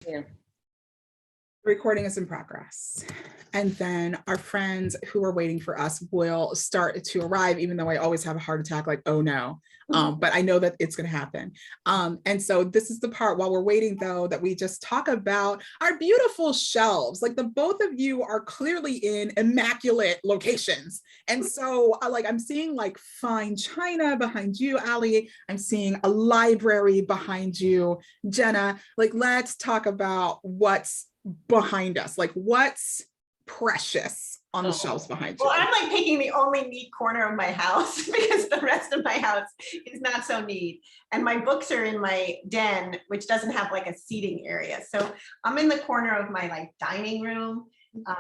Yeah. The recording is in progress. And then our friends who are waiting for us will start to arrive, even though I always have a heart attack, like, oh no. But I know that it's going to happen. And so this is the part while we're waiting, though, that we just talk about our beautiful shelves. Like the both of you are clearly in immaculate locations. And so I'm seeing like fine china behind you, Ali. I'm seeing a library behind you, Jenna. Like, let's talk about what's behind us. Like, what's precious on the shelves behind you? Well, I'm like picking the only neat corner of my house because the rest of my house is not so neat. And my books are in my den, which doesn't have like a seating area. So I'm in the corner of my like dining room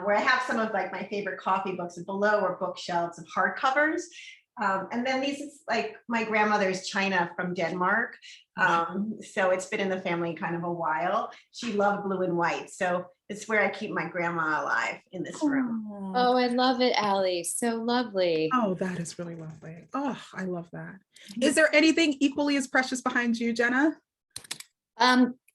where I have some of like my favorite coffee books, and below are bookshelves of hardcovers. And then these is like my grandmother's china from Denmark. So it's been in the family kind of a while. She loved blue and white. So it's where I keep my grandma alive, in this room. Oh, I love it, Ali. So lovely. Oh, that is really lovely. Oh, I love that. Is there anything equally as precious behind you, Jenna?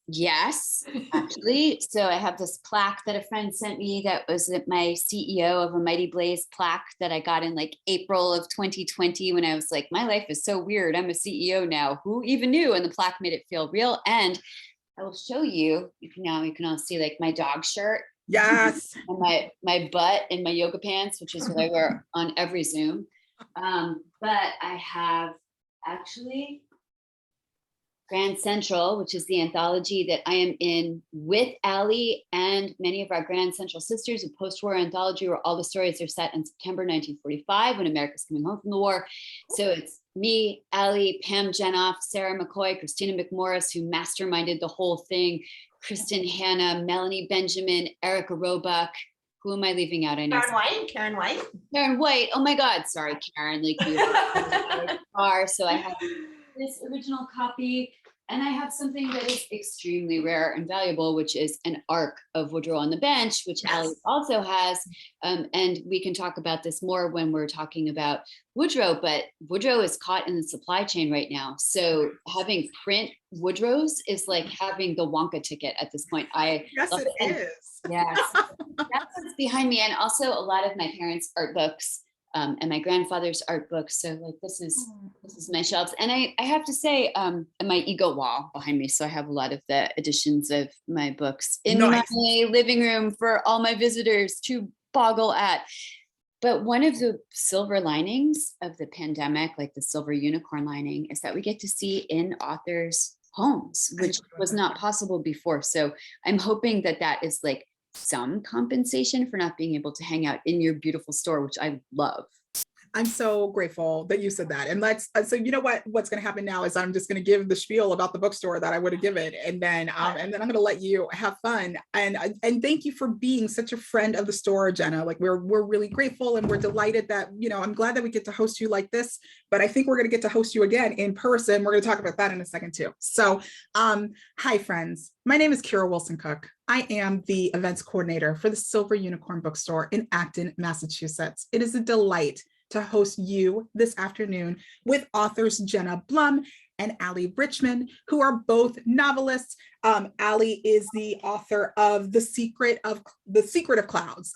Yes, actually. So I have this plaque that a friend sent me that was my CEO of a Mighty Blaze plaque that I got in like April of 2020 when I was like, my life is so weird. I'm a CEO now. Who even knew? And the plaque made it feel real. And I will show you. You can all see like my dog shirt. Yes. And my butt in my yoga pants, which is what I wear on every Zoom. But I have actually Grand Central, which is the anthology that I am in with Ali and many of our Grand Central sisters, a post-war anthology where all the stories are set in September 1945 when America's coming home from the war. So it's me, Ali, Pam Jenoff, Sarah McCoy, Christina McMorris, who masterminded the whole thing, Kristen Hanna, Melanie Benjamin, Erica Roebuck. Who am I leaving out? I know Karen White. Karen White. Oh my God, sorry, Karen. Like you are. So I have this original copy, and I have something that is extremely rare and valuable, which is an arc of Woodrow on the Bench, which Yes. Ali also has. And we can talk about this more when we're talking about Woodrow, but Woodrow is caught in the supply chain right now. So having print Woodrows is like having the Wonka ticket at this point. Yes, it is. Yes, that's what's behind me. And also a lot of my parents' art books. And my grandfather's art books. So like this is my shelves. And I have to say, and my ego wall behind me. So I have a lot of the editions of my books in my living room for all my visitors to boggle at. But one of the silver linings of the pandemic, like the silver unicorn lining, is that we get to see in authors' homes, which was not possible before. So I'm hoping that that is like some compensation for not being able to hang out in your beautiful store, which I love. I'm so grateful that you said that. And so you know what's going to happen now is I'm just going to give the spiel about the bookstore that I would have given, and then I'm going to let you have fun. And thank you for being such a friend of the store, Jenna. Like we're really grateful, and we're delighted that, I'm glad that we get to host you like this, but I think we're going to get to host you again in person. We're going to talk about that in a second too. So hi friends, my name is Kira Wilson Cook. I am the events coordinator for the Silver Unicorn Bookstore in Acton, Massachusetts. It is a delight to host you this afternoon with authors Jenna Blum and Ali Richmond, who are both novelists. Ali is the author of The Secret of Clouds.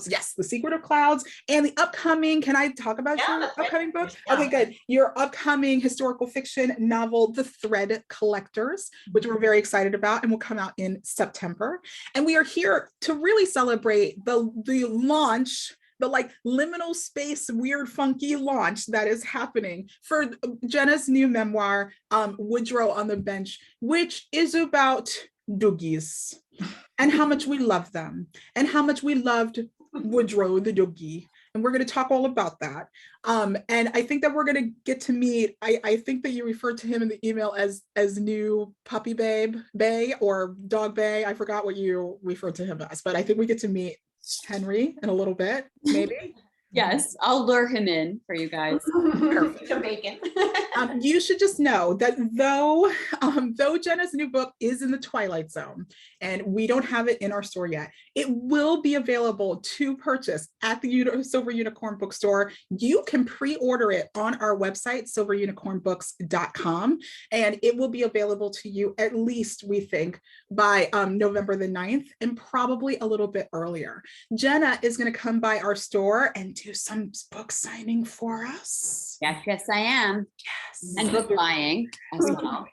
Yes, The Secret of Clouds, and the upcoming, can I talk about your upcoming book? Yeah. Okay, good. Your upcoming historical fiction novel, The Thread Collectors, which we're very excited about and will come out in September. And we are here to really celebrate the launch, the like liminal space, weird, funky launch that is happening for Jenna's new memoir, Woodrow on the Bench, which is about doogies and how much we love them and how much we loved Woodrow the doogie. And we're going to talk all about that. And I think that we're going to get to meet, I think that you referred to him in the email as new puppy Bay or dog Bay. I forgot what you referred to him as, but I think we get to meet Henry in a little bit, maybe. Yes, I'll lure him in for you guys. Some bacon. You should just know that though Jenna's new book is in the Twilight Zone and we don't have it in our store yet, it will be available to purchase at the Silver Unicorn Bookstore. You can pre-order it on our website, silverunicornbooks.com, and it will be available to you at least, we think, by November the 9th and probably a little bit earlier. Jenna is going to come by our store and do some book signing for us. Yes, I am. Yes. And book buying as well.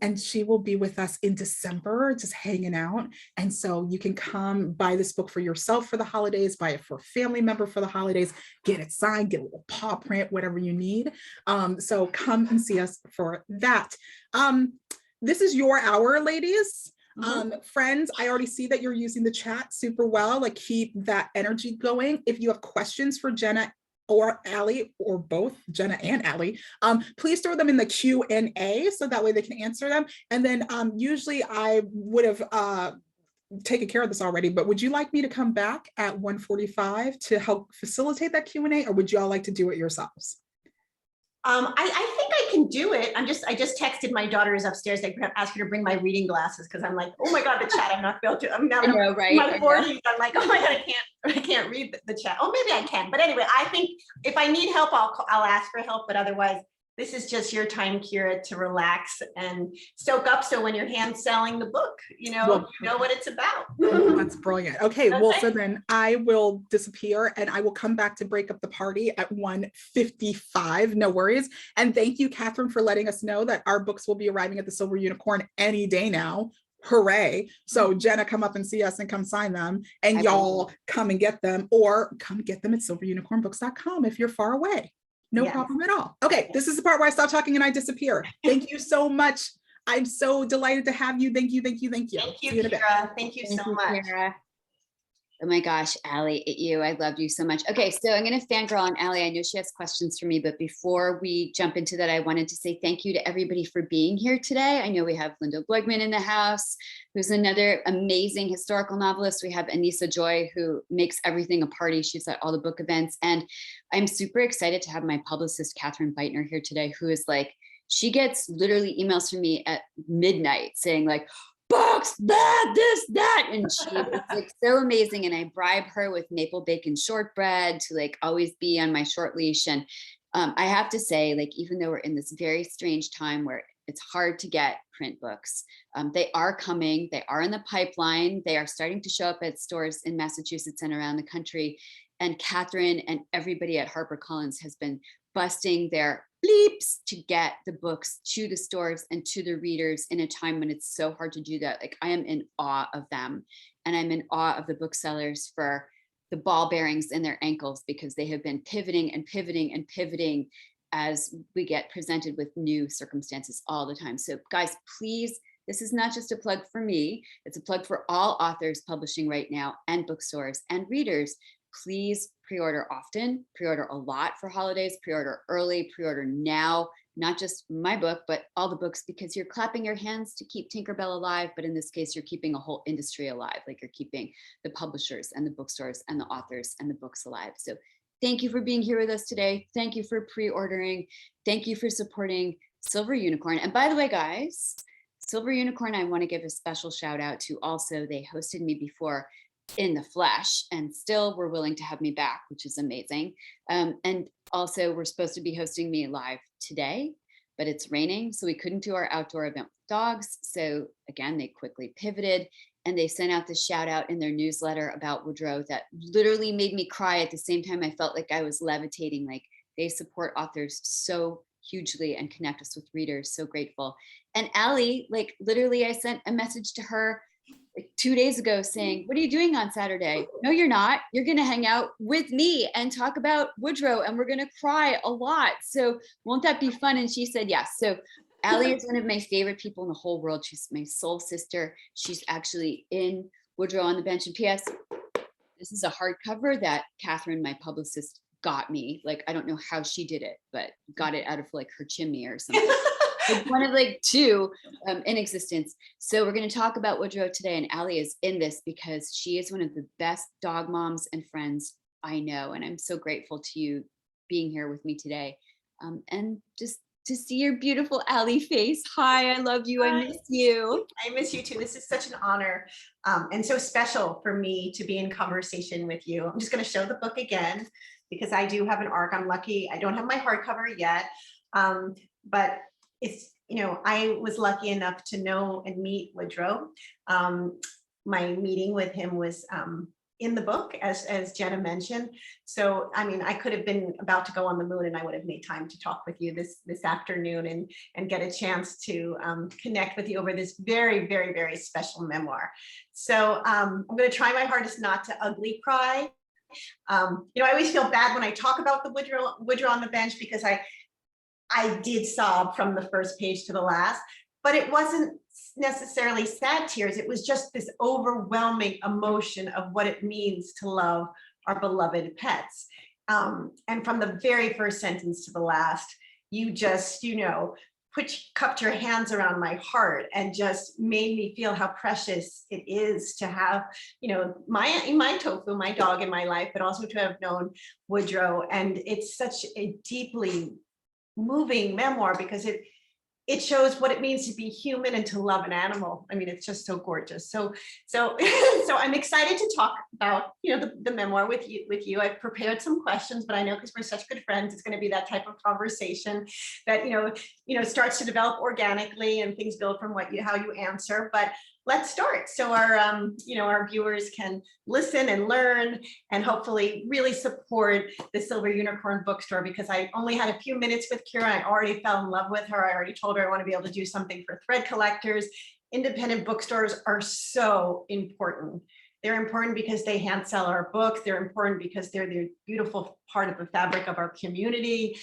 And she will be with us in December, just hanging out. And so you can come buy this book for yourself for the holidays, buy it for a family member for the holidays, get it signed, get a little paw print, whatever you need. So come and see us for that. This is your hour, ladies. Friends, I already see that you're using the chat super well. Like, keep that energy going. If you have questions for Jenna or Allie, or both Jenna and Allie, please throw them in the Q&A so that way they can answer them. And then usually I would have taken care of this already, but would you like me to come back at 1:45 to help facilitate that Q&A, or would you all like to do it yourselves? I think I can do it. I just texted my daughter is upstairs. I asked her to bring my reading glasses because I'm like, oh my God, the chat, I'm not able to. I'm now in my 40s. I'm like, oh my God, I can't read the chat. Oh, maybe I can. But anyway, I think if I need help, I'll ask for help. But otherwise, this is just your time, Kira, to relax and soak up. So when you're hand selling the book, you know what it's about. That's brilliant. Okay, well, so then I will disappear and I will come back to break up the party at 1:55. No worries. And thank you, Catherine, for letting us know that our books will be arriving at the Silver Unicorn any day now. Hooray. So Jenna, come up and see us and come sign them, and y'all come and get them, or come get them at silverunicornbooks.com if you're far away. No problem at all. Okay, this is the part where I stop talking and I disappear. Thank you so much. I'm so delighted to have you. Thank you. Thank you, Kira. Thank you so much. Kira. Oh my gosh, Allie, I loved you so much. Okay, so I'm going to fangirl on Allie. I know she has questions for me, but before we jump into that, I wanted to say thank you to everybody for being here today. I know we have Linda Blugman in the house, who's another amazing historical novelist. We have Anissa Joy, who makes everything a party. She's at all the book events. And I'm super excited to have my publicist, Catherine Beitner, here today, who is like, she gets literally emails from me at midnight saying like, books, that, this, that. And she is like so amazing. And I bribe her with maple bacon shortbread to like always be on my short leash. And I have to say, like, even though we're in this very strange time where it's hard to get print books, they are coming, they are in the pipeline. They are starting to show up at stores in Massachusetts and around the country. And Catherine and everybody at HarperCollins has been busting their bleeps to get the books to the stores and to the readers in a time when it's so hard to do that. Like, I am in awe of them, and I'm in awe of the booksellers for the ball bearings in their ankles, because they have been pivoting and pivoting and pivoting as we get presented with new circumstances all the time. So guys, please, this is not just a plug for me, it's a plug for all authors publishing right now, and bookstores and readers. Please pre-order often, pre-order a lot for holidays, pre-order early, pre-order now, not just my book, but all the books, because you're clapping your hands to keep Tinkerbell alive. But in this case, you're keeping a whole industry alive. Like, you're keeping the publishers and the bookstores and the authors and the books alive. So thank you for being here with us today. Thank you for pre-ordering. Thank you for supporting Silver Unicorn. And by the way, guys, Silver Unicorn, I want to give a special shout out to also, they hosted me before in the flesh, and still were willing to have me back, which is amazing. And also, we're supposed to be hosting me live today, but it's raining, so we couldn't do our outdoor event with dogs. So again, they quickly pivoted, and they sent out this shout out in their newsletter about Woodrow that literally made me cry. At the same time, I felt like I was levitating. Like, they support authors so hugely and connect us with readers. So grateful. And Allie, like, literally, I sent a message to her like 2 days ago saying, what are you doing on Saturday? No, you're not. You're going to hang out with me and talk about Woodrow, and we're going to cry a lot. So won't that be fun? And she said, yes. So Allie is one of my favorite people in the whole world. She's my soul sister. She's actually in Woodrow on the Bench. And P.S., this is a hardcover that Catherine, my publicist, got me. Like, I don't know how she did it, but got it out of like her chimney or something. Like one of like two in existence. So we're going to talk about Woodrow today, and Allie is in this because she is one of the best dog moms and friends I know. And I'm so grateful to you being here with me today. And just to see your beautiful Allie face. Hi, I love you. I miss you. I miss you too. This is such an honor and so special for me to be in conversation with you. I'm just going to show the book again because I do have an arc. I'm lucky. I don't have my hardcover yet, but it's, I was lucky enough to know and meet Woodrow. My meeting with him was in the book, as Jenna mentioned. So, I mean, I could have been about to go on the moon and I would have made time to talk with you this afternoon and get a chance to connect with you over this very, very, very special memoir. So I'm going to try my hardest not to ugly cry. I always feel bad when I talk about the Woodrow on the Bench because I did sob from the first page to the last, but it wasn't necessarily sad tears. It was just this overwhelming emotion of what it means to love our beloved pets. And from the very first sentence to the last, you just, cupped your hands around my heart and just made me feel how precious it is to have, my Tofu, my dog in my life, but also to have known Woodrow. And it's such a deeply moving memoir because it shows what it means to be human and to love an animal. I mean, it's just so gorgeous. So I'm excited to talk about, the memoir with you. I've prepared some questions, but I know because we're such good friends, it's going to be that type of conversation that, starts to develop organically and things build from how you answer. But let's start. So our viewers can listen and learn and hopefully really support the Silver Unicorn Bookstore, because I only had a few minutes with Kira. I already fell in love with her. I already told her I want to be able to do something for thread collectors. Independent bookstores are so important. They're important because they hand sell our books. They're important because they're the beautiful part of the fabric of our community.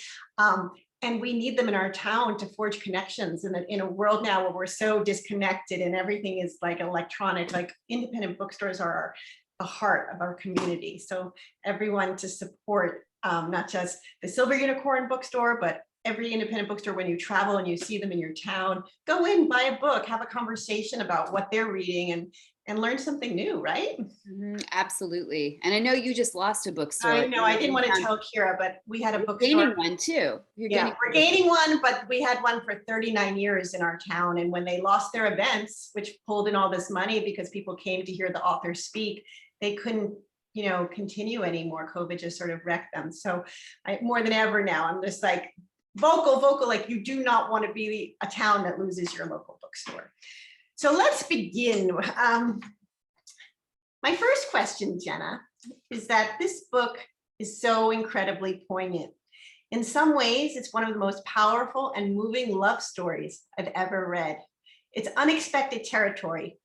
And we need them in our town to forge connections in a world now where we're so disconnected and everything is like electronic. Like, independent bookstores are the heart of our community. So everyone to support not just the Silver Unicorn Bookstore, but every independent bookstore. When you travel and you see them in your town, go in, buy a book, have a conversation about what they're reading and learn something new, right? Absolutely. And I know you just lost a bookstore. I know, I didn't want to tell Kira, but we had a bookstore. Gaining one too. We're gaining one, but we had one for 39 years in our town. And when they lost their events, which pulled in all this money because people came to hear the author speak, they couldn't, continue anymore. COVID just sort of wrecked them. So more than ever now, I'm just like vocal, like you do not want to be a town that loses your local bookstore. So let's begin. My first question, Jenna, is that this book is so incredibly poignant. In some ways, it's one of the most powerful and moving love stories I've ever read. It's unexpected territory.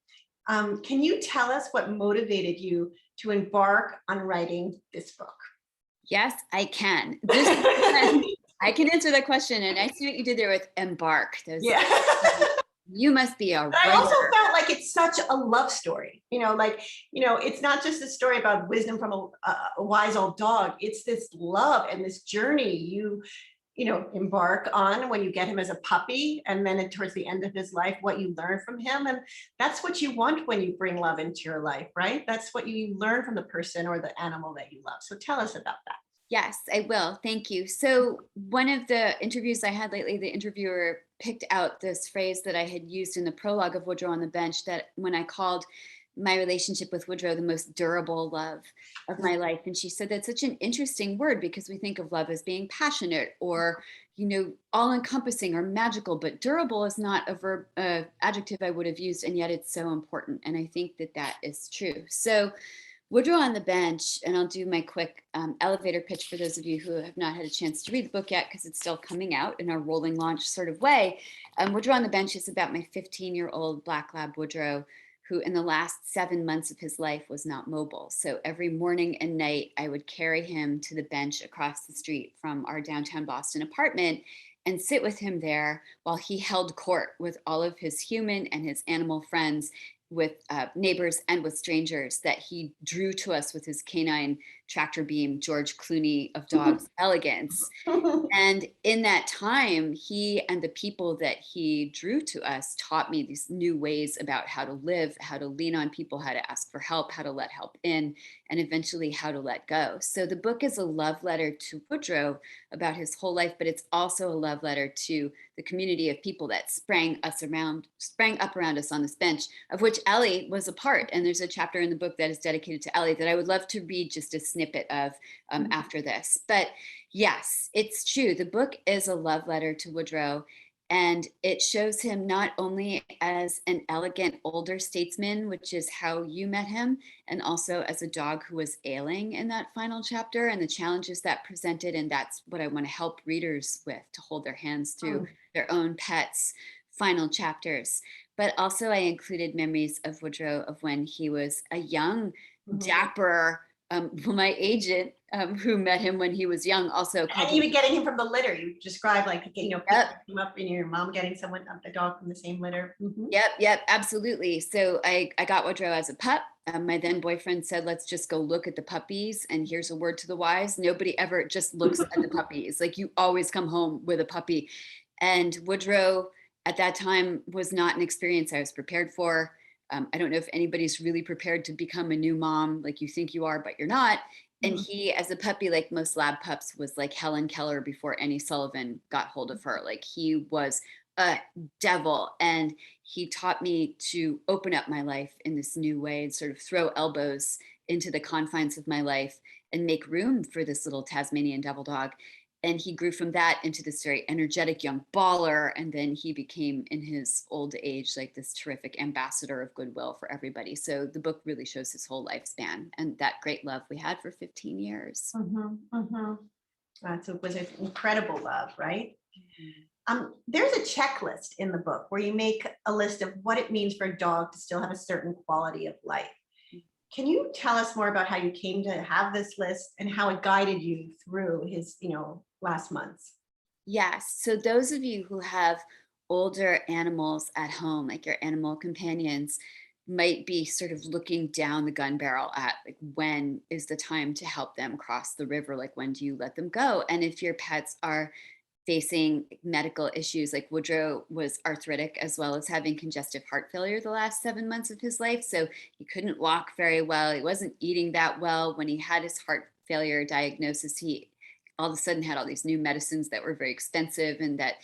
Can you tell us what motivated you to embark on writing this book? Yes, I can. I can answer that question. And I see what you did there with embark. You must be a writer. I also felt like it's such a love story, it's not just a story about wisdom from a wise old dog. It's this love and this journey you embark on when you get him as a puppy, and then towards the end of his life, what you learn from him. And that's what you want when you bring love into your life, right? That's what you learn from the person or the animal that you love. So tell us about that. Yes, I will. Thank you. So one of the interviews I had lately, the interviewer picked out this phrase that I had used in the prologue of Woodrow on the Bench, that when I called my relationship with Woodrow the most durable love of my life. And she said that's such an interesting word because we think of love as being passionate or, all encompassing or magical, but durable is not a verb, adjective I would have used. And yet it's so important. And I think that is true. So Woodrow on the Bench, and I'll do my quick elevator pitch for those of you who have not had a chance to read the book yet, because it's still coming out in a rolling launch sort of way. Woodrow on the Bench is about my 15-year-old Black Lab Woodrow, who in the last 7 months of his life was not mobile. So every morning and night, I would carry him to the bench across the street from our downtown Boston apartment and sit with him there while he held court with all of his human and his animal friends, with neighbors and with strangers that he drew to us with his canine tractor beam George Clooney of dog's elegance. And in that time, he and the people that he drew to us taught me these new ways about how to live, how to lean on people, how to ask for help, how to let help in, and eventually how to let go. So the book is a love letter to Woodrow about his whole life, but it's also a love letter to the community of people that sprang up around us on this bench, of which Ellie was a part. And there's a chapter in the book that is dedicated to Ellie that I would love to read just a snippet of after this. But yes, it's true. The book is a love letter to Woodrow, and it shows him not only as an elegant older statesman, which is how you met him, and also as a dog who was ailing in that final chapter and the challenges that presented. And that's what I want to help readers with, to hold their hands through their own pets' final chapters. But also I included memories of Woodrow of when he was a young, dapper, my agent who met him when he was young also called and even getting him from the litter. You described like, Yep. picking him up and your mom getting a dog from the same litter. Yep, absolutely. So I got Woodrow as a pup. My then boyfriend said, let's just go look at the puppies. And here's a word to the wise. Nobody ever just looks at the puppies. Like, you always come home with a puppy. And Woodrow at that time was not an experience I was prepared for. I don't know if anybody's really prepared to become a new mom. Like, you think you are, but you're not. And he, as a puppy, like most lab pups, was like Helen Keller before Annie Sullivan got hold of her. Like, he was a devil. And he taught me to open up my life in this new way and sort of throw elbows into the confines of my life and make room for this little Tasmanian devil dog. And he grew from that into this very energetic young baller. And then he became, in his old age, like this terrific ambassador of goodwill for everybody. So the book really shows his whole lifespan and that great love we had for 15 years. So it was an incredible love, right? There's a checklist in the book where you make a list of what it means for a dog to still have a certain quality of life. Can you tell us more about how you came to have this list and how it guided you through his, last months? Yes. So those of you who have older animals at home, like your animal companions, might be sort of looking down the gun barrel at, like, when is the time to help them cross the river? Like, when do you let them go? And if your pets are facing medical issues, like Woodrow was arthritic as well as having congestive heart failure the last 7 months of his life. So he couldn't walk very well. He wasn't eating that well. When he had his heart failure diagnosis, he all of a sudden had all these new medicines that were very expensive and that,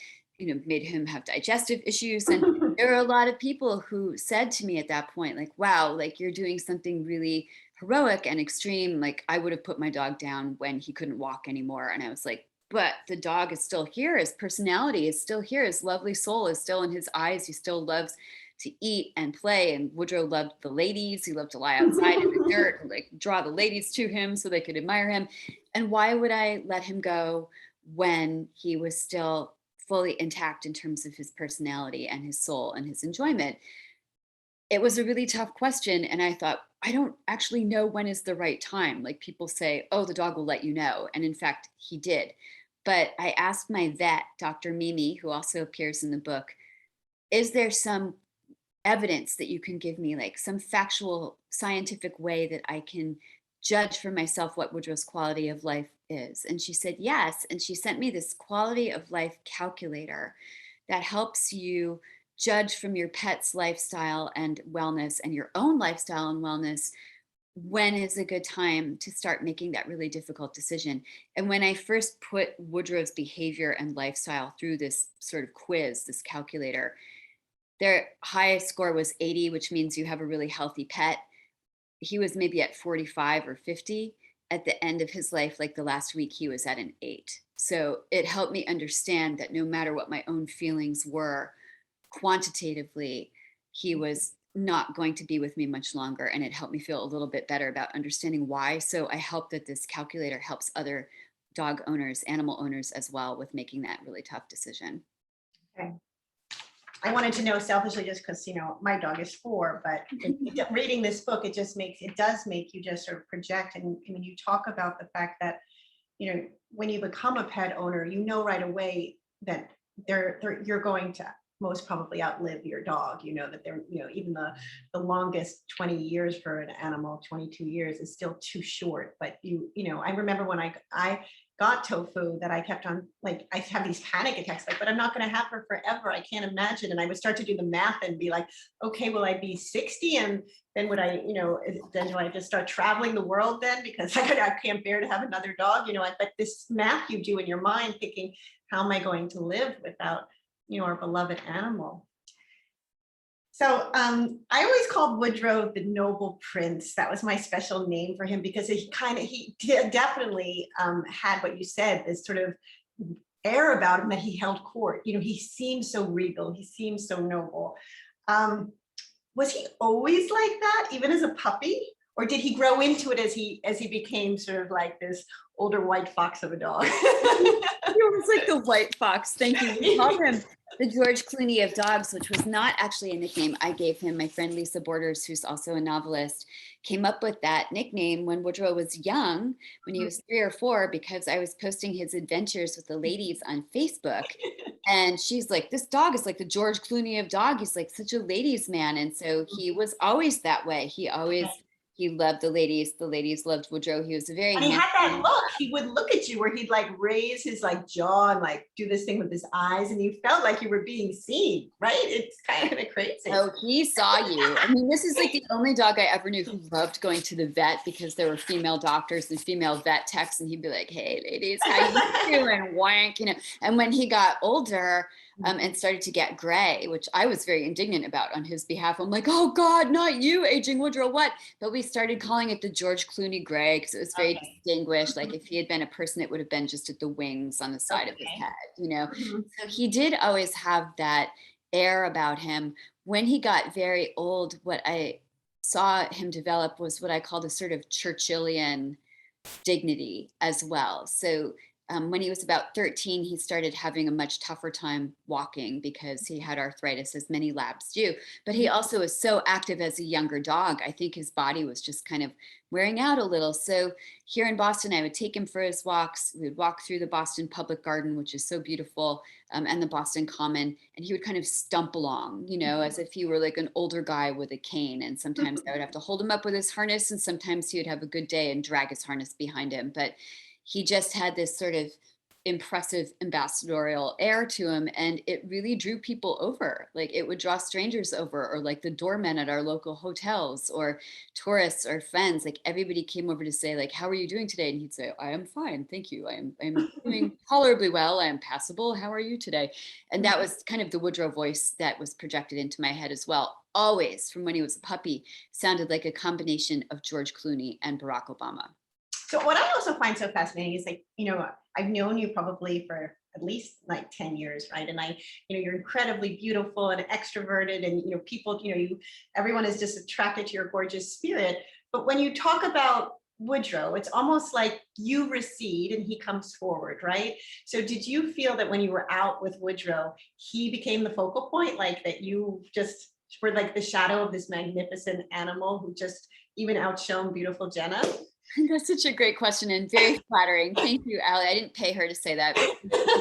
made him have digestive issues. And there are a lot of people who said to me at that point, like, wow, like, you're doing something really heroic and extreme. Like, I would have put my dog down when he couldn't walk anymore. And I was like, but the dog is still here. His personality is still here. His lovely soul is still in his eyes. He still loves to eat and play. And Woodrow loved the ladies. He loved to lie outside in the dirt and like draw the ladies to him so they could admire him. And why would I let him go when he was still fully intact in terms of his personality and his soul and his enjoyment? It was a really tough question. And I thought, I don't actually know when is the right time. Like, people say, oh, the dog will let you know. And in fact, he did. But I asked my vet, Dr. Mimi, who also appears in the book, is there some evidence that you can give me, like some factual scientific way that I can judge for myself what Woodrow's quality of life is? And she said, yes. And she sent me this quality of life calculator that helps you judge from your pet's lifestyle and wellness and your own lifestyle and wellness when is a good time to start making that really difficult decision. And when I first put Woodrow's behavior and lifestyle through this sort of quiz, this calculator, their highest score was 80, which means you have a really healthy pet. He was maybe at 45 or 50. At the end of his life, like the last week, he was at an 8. So it helped me understand that no matter what my own feelings were, quantitatively, he was not going to be with me much longer. And it helped me feel a little bit better about understanding why. So I hope that this calculator helps other dog owners, animal owners as well, with making that really tough decision. Okay. I wanted to know selfishly, just because, my dog is 4, but reading this book, it does make you just sort of project. And when you talk about the fact that, when you become a pet owner, right away that you're going to most probably outlive your dog, that they're, even the longest 20 years for an animal, 22 years is still too short. But I remember when I got Tofu that I kept on, like, I have these panic attacks, like, but I'm not going to have her forever. I can't imagine. And I would start to do the math and be like, okay, will I be 60? And then would I, then do I just start traveling the world then? Because I can't bear to have another dog, but this math you do in your mind thinking, how am I going to live without, our beloved animal? So I always called Woodrow the noble prince. That was my special name for him, because he definitely had what you said, this sort of air about him that he held court. He seemed so regal. He seemed so noble. Was he always like that, even as a puppy? Or did he grow into it as he became sort of like this older white fox of a dog? He was like the white fox. Thank you. We called him the George Clooney of dogs, which was not actually a nickname I gave him. My friend Lisa Borders, who's also a novelist, came up with that nickname when Woodrow was young, when he was 3 or 4, because I was posting his adventures with the ladies on Facebook. And she's like, this dog is like the George Clooney of dog. He's like such a ladies' man. And so he was always that way. He loved the ladies. The ladies loved Woodrow. He was a very And he had that look. He would look at you where he'd like raise his like jaw and like do this thing with his eyes, and you felt like you were being seen, right? It's kind of crazy. Oh, he saw you. I mean, this is like the only dog I ever knew who loved going to the vet, because there were female doctors and female vet techs, and he'd be like, "Hey, ladies, how you doing?" Wank, And when he got older, and started to get gray, which I was very indignant about on his behalf. I'm like, oh God, not you, aging Woodrow, what? But we started calling it the George Clooney gray, because it was very distinguished. Like if he had been a person, it would have been just at the wings on the side of his head, So he did always have that air about him. When he got very old, what I saw him develop was what I called a sort of Churchillian dignity as well. So when he was about 13, he started having a much tougher time walking because he had arthritis, as many labs do. But he also was so active as a younger dog. I think his body was just kind of wearing out a little. So here in Boston, I would take him for his walks. We would walk through the Boston Public Garden, which is so beautiful, and the Boston Common. And he would kind of stump along, as if he were like an older guy with a cane. And sometimes I would have to hold him up with his harness, and sometimes he would have a good day and drag his harness behind him. But he just had this sort of impressive ambassadorial air to him, and it really drew people over. Like it would draw strangers over, or like the doormen at our local hotels, or tourists or friends. Like everybody came over to say, like, how are you doing today? And he'd say, I am fine, thank you. I'm doing tolerably well. I am passable. How are you today? And that was kind of the Woodrow voice that was projected into my head as well. Always, from when he was a puppy, sounded like a combination of George Clooney and Barack Obama. So what I also find so fascinating is, like, I've known you probably for at least like 10 years, right? And you're incredibly beautiful and extroverted, and, people, everyone is just attracted to your gorgeous spirit. But when you talk about Woodrow, it's almost like you recede and he comes forward, right? So did you feel that when you were out with Woodrow, he became the focal point, like that you just were like the shadow of this magnificent animal who just even outshone beautiful Jenna? That's such a great question and very flattering. Thank you, Allie. I didn't pay her to say that.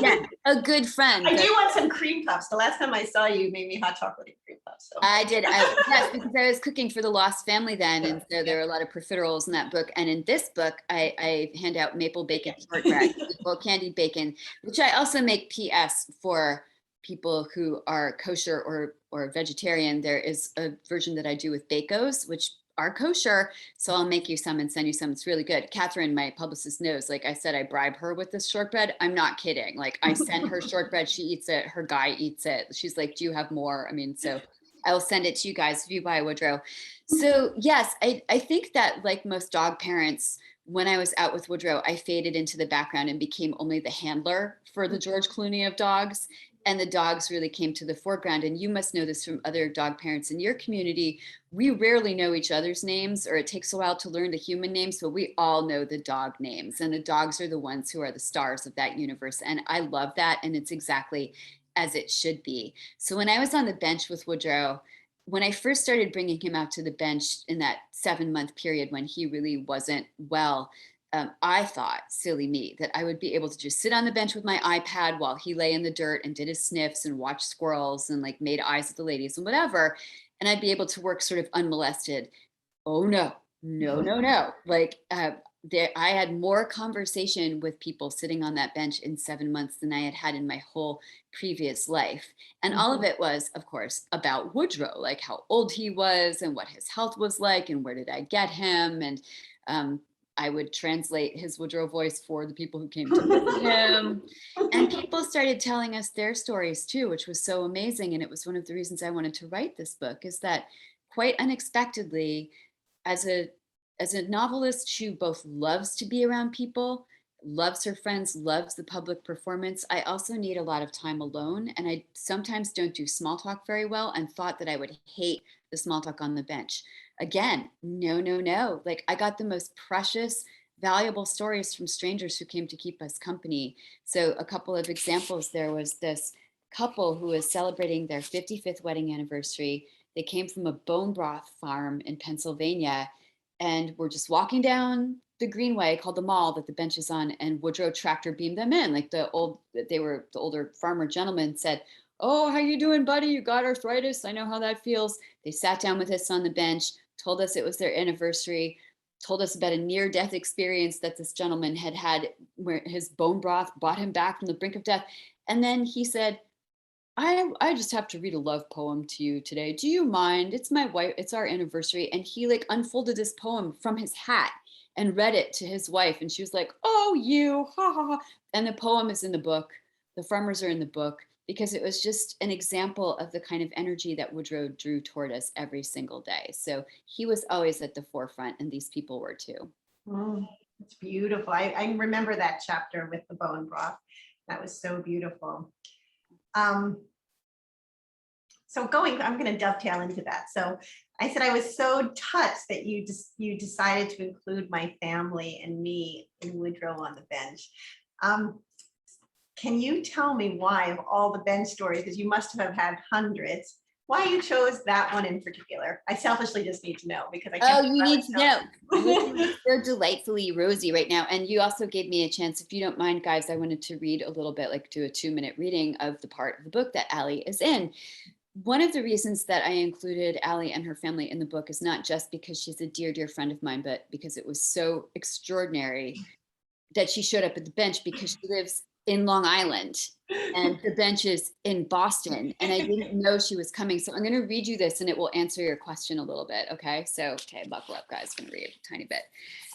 Yeah, a good friend. I do want some cream puffs. The last time I saw you, you made me hot chocolate and cream puffs. So. I did. Yes, because I was cooking for the Lost Family then. And so there were a lot of profiteroles in that book. And in this book, I hand out maple bacon shortbread, candied bacon, which I also make PS for people who are kosher or vegetarian. There is a version that I do with Bacos, which are kosher. So I'll make you some and send you some. It's really good. Catherine, my publicist, knows, like I said, I bribe her with this shortbread. I'm not kidding. Like I send her shortbread, she eats it, her guy eats it. She's like, do you have more? I mean, so I'll send it to you guys if you buy Woodrow. So yes, I think that like most dog parents, when I was out with Woodrow, I faded into the background and became only the handler for the George Clooney of dogs. And the dogs really came to the foreground. And you must know this from other dog parents in your community. We rarely know each other's names, or it takes a while to learn the human names, but we all know the dog names. And the dogs are the ones who are the stars of that universe. And I love that. And it's exactly as it should be. So when I was on the bench with Woodrow, when I first started bringing him out to the bench in that 7-month period when he really wasn't well, I thought, silly me, that I would be able to just sit on the bench with my iPad while he lay in the dirt and did his sniffs and watched squirrels and like made eyes at the ladies and whatever. And I'd be able to work sort of unmolested. Oh no, no, no, no. Like I had more conversation with people sitting on that bench in 7 months than I had had in my whole previous life. And all of it was, of course, about Woodrow, like how old he was and what his health was like and where did I get him. And I would translate his Woodrow voice for the people who came to visit him. And people started telling us their stories too, which was so amazing. And it was one of the reasons I wanted to write this book, is that quite unexpectedly, as a novelist who both loves to be around people, loves her friends, loves the public performance, I also need a lot of time alone. And I sometimes don't do small talk very well, and thought that I would hate the small talk on the bench. Again, no, no, no. Like I got the most precious, valuable stories from strangers who came to keep us company. So a couple of examples, there was this couple who was celebrating their 55th wedding anniversary. They came from a bone broth farm in Pennsylvania and were just walking down the greenway called the mall that the bench is on, and Woodrow tractor beamed them in. Like the older farmer gentleman said, "Oh, how you doing, buddy? You got arthritis? I know how that feels." They sat down with us on the bench, told us it was their anniversary, told us about a near-death experience that this gentleman had had where his bone broth brought him back from the brink of death. And then he said, I just have to read a love poem to you today. Do you mind? It's my wife, it's our anniversary. And he like unfolded this poem from his hat and read it to his wife. And she was like, "Oh, you, ha ha ha." And the poem is in the book. The farmers are in the book because it was just an example of the kind of energy that Woodrow drew toward us every single day. So he was always at the forefront, and these people were too. It's beautiful. I remember that chapter with the bone broth. That was so beautiful. So I'm going to dovetail into that. So I said I was so touched that you decided to include my family and me in Woodrow on the bench. Can you tell me why, of all the bench stories, because you must have had hundreds, why you chose that one in particular? I selfishly just need to know because I can't. Oh, you need to know. It's so delightfully rosy right now. And you also gave me a chance, if you don't mind, guys, I wanted to read a little bit, like do a 2-minute reading of the part of the book that Allie is in. One of the reasons that I included Allie and her family in the book is not just because she's a dear, dear friend of mine, but because it was so extraordinary that she showed up at the bench, because she lives in Long Island and the bench is in Boston, and I didn't know she was coming. So I'm going to read you this and it will answer your question a little bit. Okay. So, buckle up, guys. I'm going to read a tiny bit.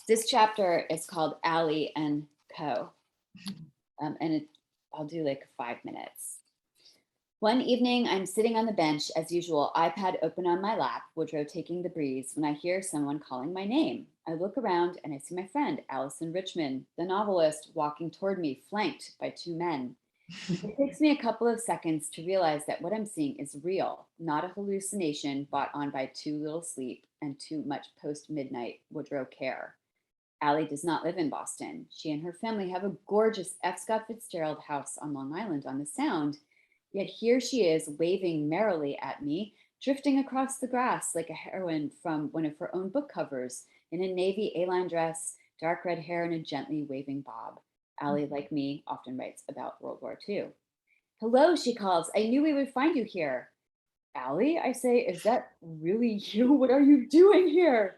This chapter is called Allie and Co. I'll do like 5 minutes. One evening, I'm sitting on the bench as usual, iPad open on my lap, Woodrow taking the breeze, when I hear someone calling my name. I look around and I see my friend, Allison Richmond, the novelist, walking toward me, flanked by 2 men. It takes me a couple of seconds to realize that what I'm seeing is real, not a hallucination bought on by too little sleep and too much post-midnight Woodrow care. Allie does not live in Boston. She and her family have a gorgeous F. Scott Fitzgerald house on Long Island on the Sound. Yet here she is, waving merrily at me, drifting across the grass like a heroine from one of her own book covers, in a navy A-line dress, dark red hair, and a gently waving bob. Allie, like me, often writes about World War II. "Hello," she calls. "I knew we would find you here." "Allie," I say, "is that really you? What are you doing here?"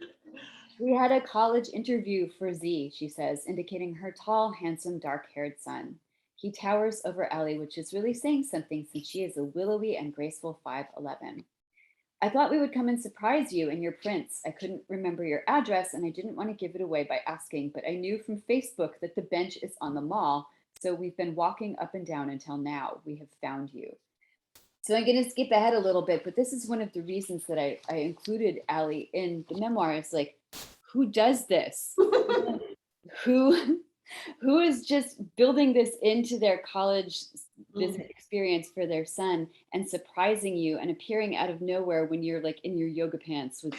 "We had a college interview for Z," she says, indicating her tall, handsome, dark-haired son. He towers over Allie, which is really saying something since she is a willowy and graceful 5'11". "I thought we would come and surprise you and your prince. I couldn't remember your address and I didn't want to give it away by asking, but I knew from Facebook that the bench is on the mall, so we've been walking up and down until now. We have found you." So I'm going to skip ahead a little bit, but this is one of the reasons that I included Allie in the memoir. It's like, who does this? who who is just building this into their college visit experience for their son and surprising you and appearing out of nowhere when you're like in your yoga pants with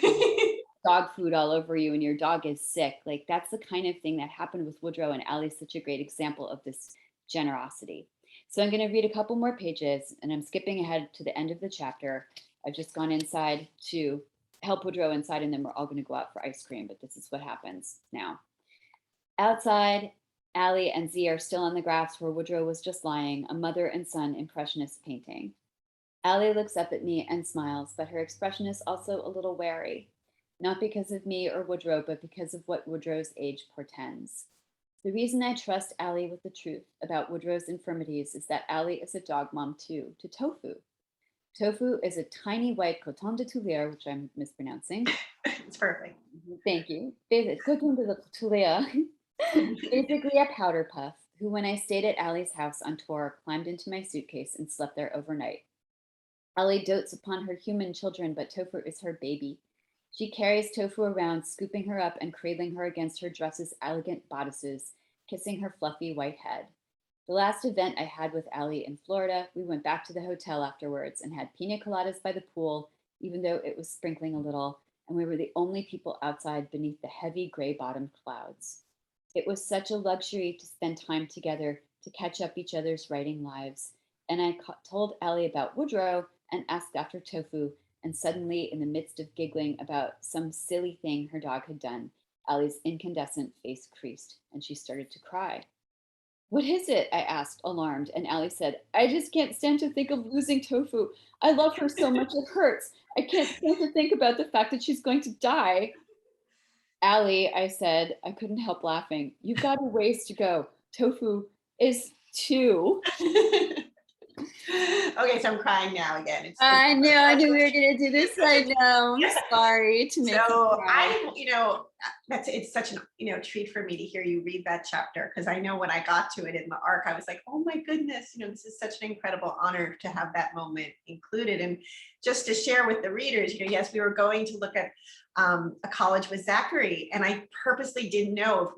dog food all over you and your dog is sick? Like that's the kind of thing that happened with Woodrow, and Allie's such a great example of this generosity. So I'm going to read a couple more pages and I'm skipping ahead to the end of the chapter. I've just gone inside to help Woodrow inside, and then we're all going to go out for ice cream, but this is what happens now. Outside, Allie and Z are still on the grass where Woodrow was just lying, a mother and son impressionist painting. Allie looks up at me and smiles, but her expression is also a little wary, not because of me or Woodrow, but because of what Woodrow's age portends. The reason I trust Allie with the truth about Woodrow's infirmities is that Allie is a dog mom too, to Tofu. Tofu is a tiny white coton de Tuileries, which I'm mispronouncing. It's perfect. Thank you. Coton de Tuileries, basically a powder puff, who when I stayed at Allie's house on tour, climbed into my suitcase and slept there overnight. Allie dotes upon her human children, but Tofu is her baby. She carries Tofu around, scooping her up and cradling her against her dress's elegant bodices, kissing her fluffy white head. The last event I had with Allie in Florida, we went back to the hotel afterwards and had pina coladas by the pool, even though it was sprinkling a little, and we were the only people outside beneath the heavy gray-bottomed clouds. It was such a luxury to spend time together, to catch up each other's writing lives. And I told Allie about Woodrow and asked after Tofu, and suddenly, in the midst of giggling about some silly thing her dog had done, Allie's incandescent face creased, and she started to cry. What is it? I asked, alarmed, and Allie said, I just can't stand to think of losing Tofu. I love her so much it hurts. I can't stand to think about the fact that she's going to die. Allie, I said, I couldn't help laughing. You've got a ways to go. Tofu is 2. Okay, so I'm crying now again. I knew we were gonna do this. I know. I'm sorry to make you So cry. it's such an treat for me to hear you read that chapter, because I know when I got to it in the arc, I was like, oh my goodness, this is such an incredible honor to have that moment included. And just to share with the readers, yes, we were going to look at a college with Zachary, and I purposely didn't know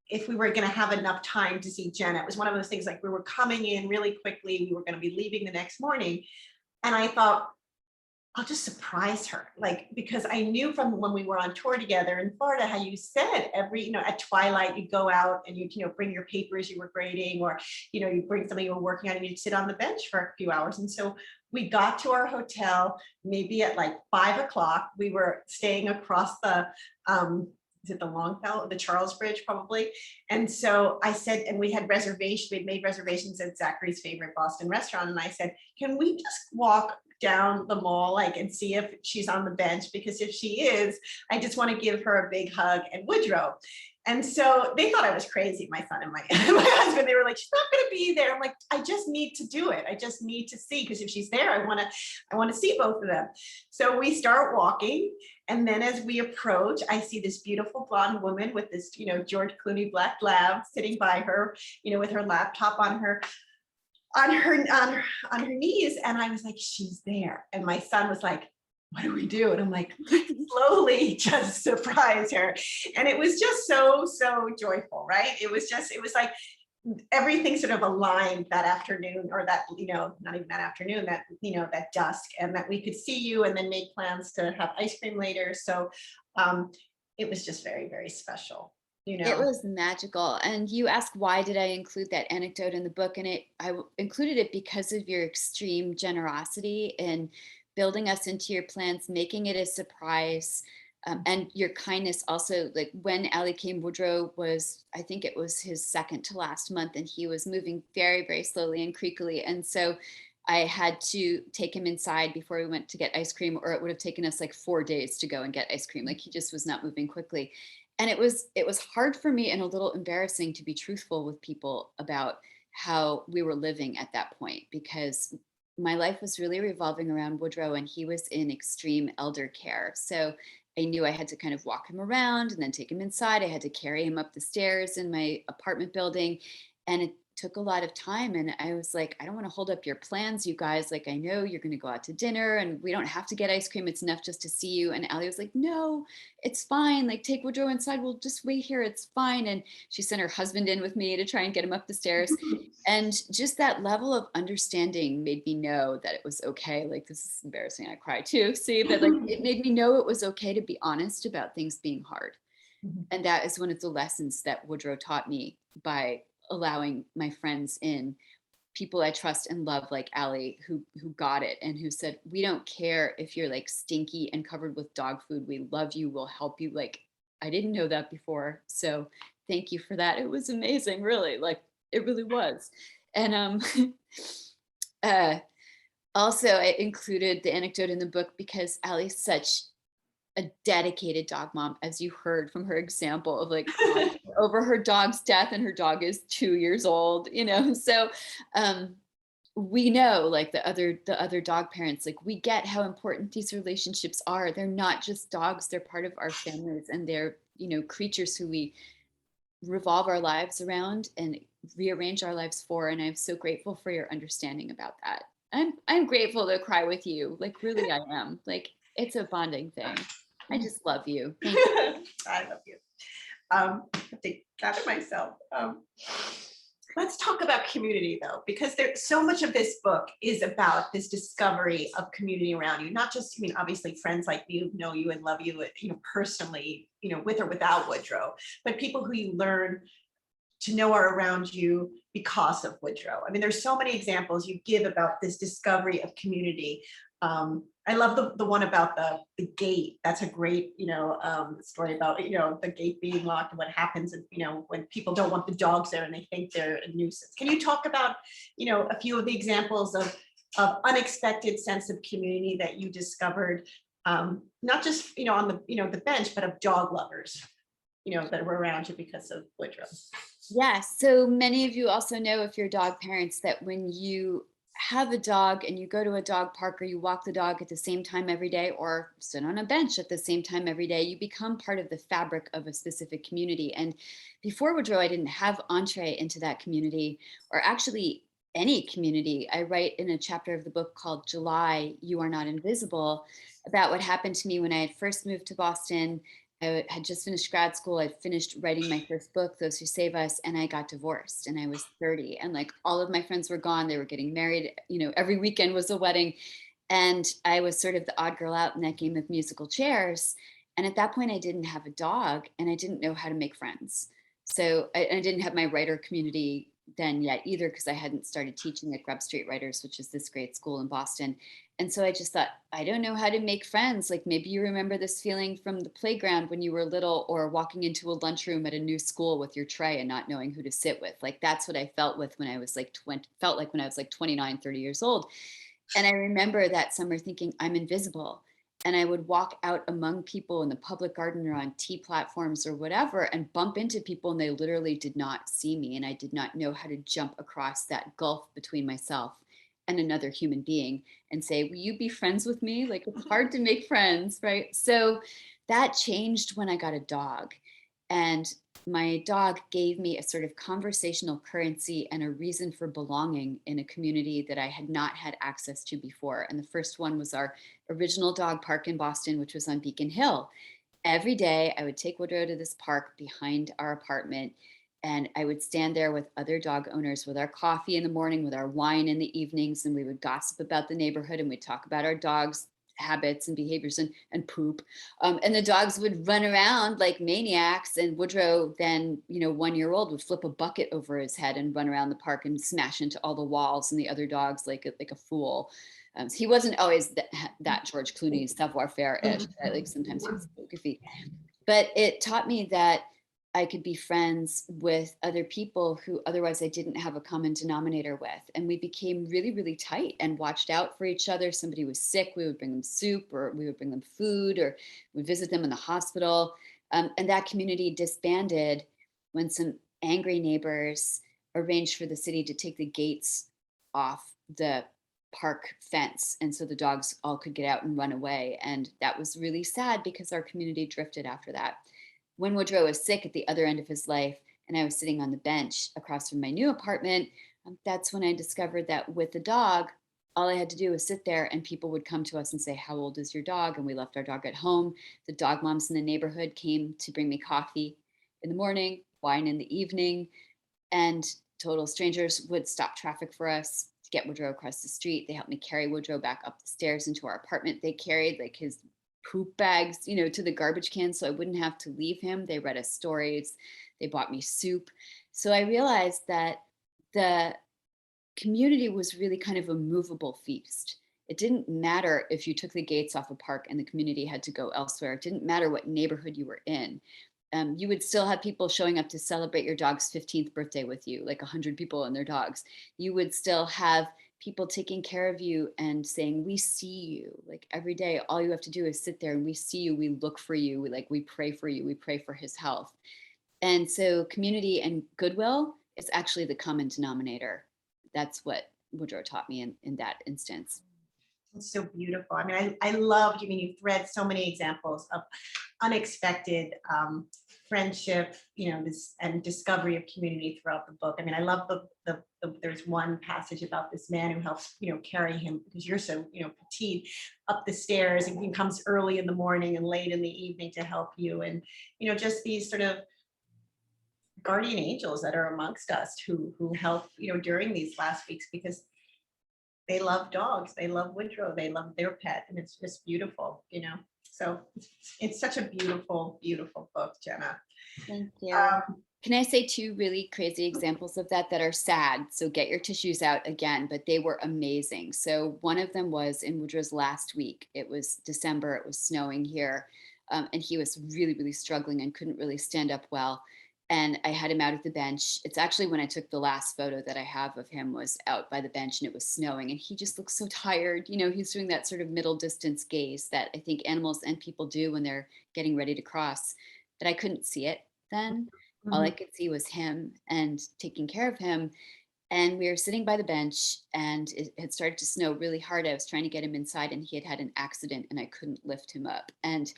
if we were going to have enough time to see Jenna. It was one of those things, like we were coming in really quickly, we were going to be leaving the next morning, and I thought, I'll just surprise her, because I knew from when we were on tour together in Florida how you said at twilight you go out and you bring your papers you were grading, or you bring something you were working on, and you'd sit on the bench for a few hours. And so we got to our hotel maybe at 5 o'clock. We were staying across the is it the Longfellow, the Charles Bridge probably. And so I said, and we had made reservations at Zachary's favorite Boston restaurant. And I said, can we just walk down the mall and see if she's on the bench? Because if she is, I just want to give her a big hug, and Woodrow. And so they thought I was crazy, my son and my husband. They were like, she's not going to be there. I'm like, I just need to do it. I just need to see, because if she's there, I want to see both of them. So we start walking. And then as we approach, I see this beautiful blonde woman with this, George Clooney black lab sitting by her, with her laptop on her knees. And I was like, she's there. And my son was like, what do we do? And I'm like, slowly just surprise her. And it was just so joyful, right? It was like everything sort of aligned that afternoon, or that, not even that afternoon, that, that dusk, and that we could see you and then make plans to have ice cream later. So it was just very, very special. It was magical. And you asked, why did I include that anecdote in the book? And I included it because of your extreme generosity in building us into your plans, making it a surprise, and your kindness also. Like when Allie came, Woodrow was, I think it was his second to last month, and he was moving very, very slowly and creakily. And so I had to take him inside before we went to get ice cream, or it would have taken us 4 days to go and get ice cream. He just was not moving quickly. And it was hard for me and a little embarrassing to be truthful with people about how we were living at that point, because my life was really revolving around Woodrow, and he was in extreme elder care. So I knew I had to kind of walk him around and then take him inside. I had to carry him up the stairs in my apartment building. And it took a lot of time. And I was like, I don't want to hold up your plans, you guys. I know you're going to go out to dinner and we don't have to get ice cream. It's enough just to see you. And Allie was like, no, it's fine. Take Woodrow inside. We'll just wait here. It's fine. And she sent her husband in with me to try and get him up the stairs. And just that level of understanding made me know that it was okay. This is embarrassing. I cry too. See, but it made me know it was okay to be honest about things being hard. And that is one of the lessons that Woodrow taught me by allowing my friends in, people I trust and love, like Allie, who got it and who said, we don't care if you're stinky and covered with dog food. We love you. We'll help you. I didn't know that before. So thank you for that. It was amazing, really. Like it really was. And uh, also I included the anecdote in the book because Allie's such a dedicated dog mom, as you heard from her example of like over her dog's death, and her dog is 2 years old, you know. So we know, like the other dog parents, like we get how important these relationships are. They're not just dogs, they're part of our families, and they're, you know, creatures who we revolve our lives around and rearrange our lives for. And I'm so grateful for your understanding about that. I'm grateful to cry with you. Like really I am. Like it's a bonding thing. I just love you. Thank you. I love you. I have to gather myself. Let's talk about community though, because there's so much of this book is about this discovery of community around you. Not just, I mean, obviously friends like you know you and love you, you know, personally, you know, with or without Woodrow, but people who you learn to know are around you because of Woodrow. I mean, there's so many examples you give about this discovery of community. I love the one about the gate. That's a great, you know, story about, you know, the gate being locked and what happens, and, you know, when people don't want the dogs there and they think they're a nuisance. Can you talk about, you know, a few of the examples of unexpected sense of community that you discovered, not just, you know, on the, you know, the bench, but of dog lovers, you know, that were around you because of Woodrow? Yes. So many of you also know, if you're dog parents, that when you have a dog and you go to a dog park, or you walk the dog at the same time every day, or sit on a bench at the same time every day, you become part of the fabric of a specific community. And before Woodrow, I didn't have entree into that community, or actually any community. I write in a chapter of the book called July, You Are Not Invisible, about what happened to me when I had first moved to Boston. I had just finished grad school. I'd finished writing my first book, Those Who Save Us, and I got divorced, and I was 30, and like all of my friends were gone. They were getting married. You know, every weekend was a wedding. And I was sort of the odd girl out in that game of musical chairs. And at that point, I didn't have a dog, and I didn't know how to make friends. So I didn't have my writer community then yet either, because I hadn't started teaching at Grub Street Writers, which is this great school in Boston. And so I just thought, I don't know how to make friends. Like maybe you remember this feeling from the playground when you were little, or walking into a lunchroom at a new school with your tray and not knowing who to sit with. Like that's what I felt with when I was like 20, felt like when I was like 29, 30 years old. And I remember that summer thinking, I'm invisible. And I would walk out among people in the public garden or on tea platforms or whatever, and bump into people, and they literally did not see me. And I did not know how to jump across that gulf between myself and another human being and say, will you be friends with me? Like it's hard to make friends, right? So that changed when I got a dog. And my dog gave me a sort of conversational currency and a reason for belonging in a community that I had not had access to before. And the first one was our original dog park in Boston, which was on Beacon Hill. Every day I would take Woodrow to this park behind our apartment, and I would stand there with other dog owners with our coffee in the morning, with our wine in the evenings, and we would gossip about the neighborhood, and we'd talk about our dogs' habits and behaviors and poop. And the dogs would run around like maniacs. And Woodrow, then, you know, 1 year old, would flip a bucket over his head and run around the park and smash into all the walls, and the other dogs like a fool. So he wasn't always that George Clooney savoir-faire-ish. Like sometimes he was so goofy. But it taught me that I could be friends with other people who otherwise I didn't have a common denominator with. And we became really, really tight and watched out for each other. Somebody was sick, we would bring them soup, or we would bring them food, or we'd visit them in the hospital. And that community disbanded when some angry neighbors arranged for the city to take the gates off the park fence. And so the dogs all could get out and run away. And that was really sad because our community drifted after that. When Woodrow was sick at the other end of his life, and I was sitting on the bench across from my new apartment, that's when I discovered that with the dog, all I had to do was sit there, and people would come to us and say, how old is your dog? And we left our dog at home. The dog moms in the neighborhood came to bring me coffee in the morning, wine in the evening, and total strangers would stop traffic for us to get Woodrow across the street. They helped me carry Woodrow back up the stairs into our apartment. They carried like his poop bags, you know, to the garbage can so I wouldn't have to leave him. They read us stories. They bought me soup. So I realized that the community was really kind of a movable feast. It didn't matter if you took the gates off a park and the community had to go elsewhere. It didn't matter what neighborhood you were in. you would still have people showing up to celebrate your dog's 15th birthday with you, like 100 people and their dogs. You would still have people taking care of you and saying, we see you, like every day. All you have to do is sit there and we see you, we look for you, we pray for you, we pray for his health. And so community and goodwill is actually the common denominator. That's what Woodrow taught me in that instance. It's so beautiful. I mean, I love, I mean, you've read so many examples of unexpected friendship, you know, this and discovery of community throughout the book. I mean, I love there's one passage about this man who helps, you know, carry him because you're so, you know, petite up the stairs, and he comes early in the morning and late in the evening to help you. And, you know, just these sort of guardian angels that are amongst us who help, you know, during these last weeks, because they love dogs, they love Woodrow, they love their pet, and it's just beautiful, you know. So it's such a beautiful, beautiful book, Jenna. Thank you. Can I say 2 really crazy examples of that are sad? So get your tissues out again, but they were amazing. So one of them was in Woodrow's last week. It was December, it was snowing here, and he was really, really struggling and couldn't really stand up well. And I had him out at the bench. It's actually when I took the last photo that I have of him was out by the bench and it was snowing and he just looked so tired. You know, he's doing that sort of middle distance gaze that I think animals and people do when they're getting ready to cross, but I couldn't see it then. All I could see was him and taking care of him. And we were sitting by the bench and it had started to snow really hard. I was trying to get him inside and he had an accident and I couldn't lift him up. And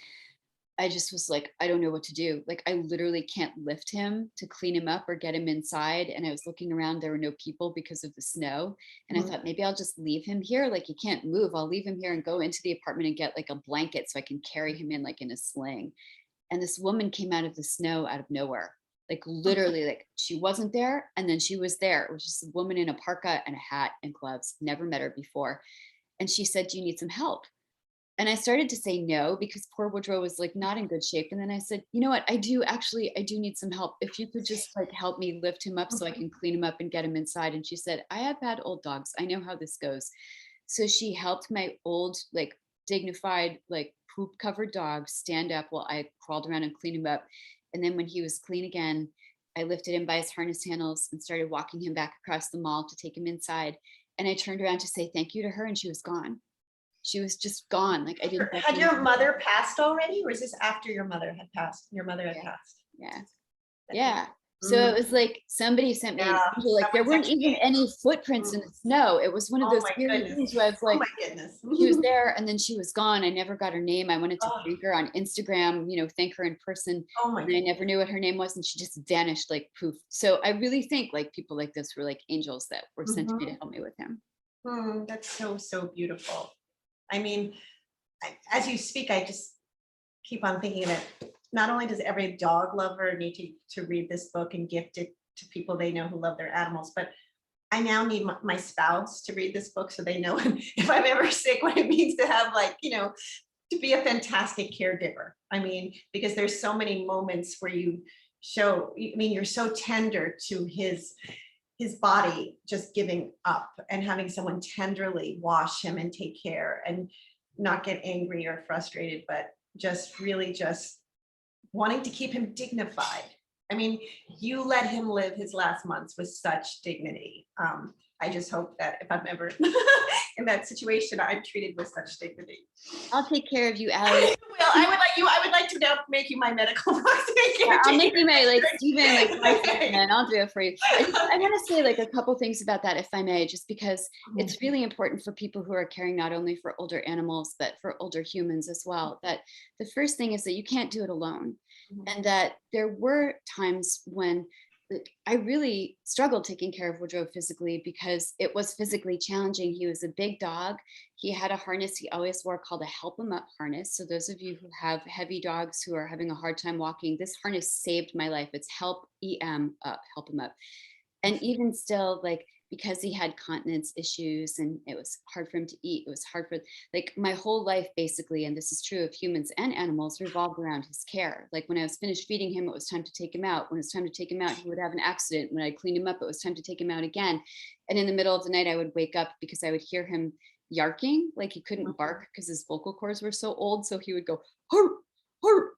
I just was like, I don't know what to do. Like, I literally can't lift him to clean him up or get him inside. And I was looking around, there were no people because of the snow. And I thought, maybe I'll just leave him here. Like, he can't move. I'll leave him here and go into the apartment and get like a blanket so I can carry him in like in a sling. And this woman came out of the snow out of nowhere. Like literally, like she wasn't there. And then she was there. It was just a woman in a parka and a hat and gloves. Never met her before. And she said, do you need some help? And I started to say no because poor Woodrow was like not in good shape. And then I said, you know what, I do need some help. If you could just like help me lift him up so I can clean him up and get him inside. And she said, I have had old dogs. I know how this goes. So she helped my old, like dignified, like poop covered dog stand up while I crawled around and cleaned him up. And then when he was clean again, I lifted him by his harness handles and started walking him back across the mall to take him inside. And I turned around to say thank you to her and she was gone. She was just gone. Like I didn't. Had your mother passed already, or is this after your mother had passed? Your mother had passed. Yeah. Yeah. So it was like somebody sent me an angel. Like there weren't even any footprints in the snow. It was one of those weird things where I was like, oh my goodness. She was there and then she was gone. I never got her name. I wanted to thank her on Instagram, you know, thank her in person. And I never knew what her name was and she just vanished like poof. So I really think like people like this were like angels that were sent to me to help me with him. That's so, so beautiful. I mean, as you speak, I just keep on thinking that not only does every dog lover need to read this book and gift it to people they know who love their animals, but I now need my spouse to read this book so they know if I'm ever sick, what it means to have like, you know, to be a fantastic caregiver. I mean, because there's so many moments where you show, I mean, you're so tender to his body just giving up and having someone tenderly wash him and take care and not get angry or frustrated, but just really just wanting to keep him dignified. I mean, you let him live his last months with such dignity. I just hope that if I'm ever in that situation, I'm treated with such dignity. I'll take care of you, Allie. Well, I would like to now make you my medical yeah, I'll make you my like Stephen, like and I'll do it for you. I want to say like a couple things about that, if I may, just because it's really important for people who are caring not only for older animals, but for older humans as well. That the first thing is that you can't do it alone. And that there were times when I really struggled taking care of Woodrow physically because it was physically challenging. He was a big dog. He had a harness he always wore called a help him up harness. So those of you who have heavy dogs who are having a hard time walking, this harness saved my life. It's help EM up, help him up. And even still, like, because he had continence issues and it was hard for him to eat, it was hard for, like, my whole life basically, and this is true of humans and animals, revolved around his care. Like when I was finished feeding him, it was time to take him out. When it was time to take him out, he would have an accident. When I cleaned him up, it was time to take him out again. And in the middle of the night, I would wake up because I would hear him yarking, like he couldn't bark because his vocal cords were so old. So he would go, "Hur,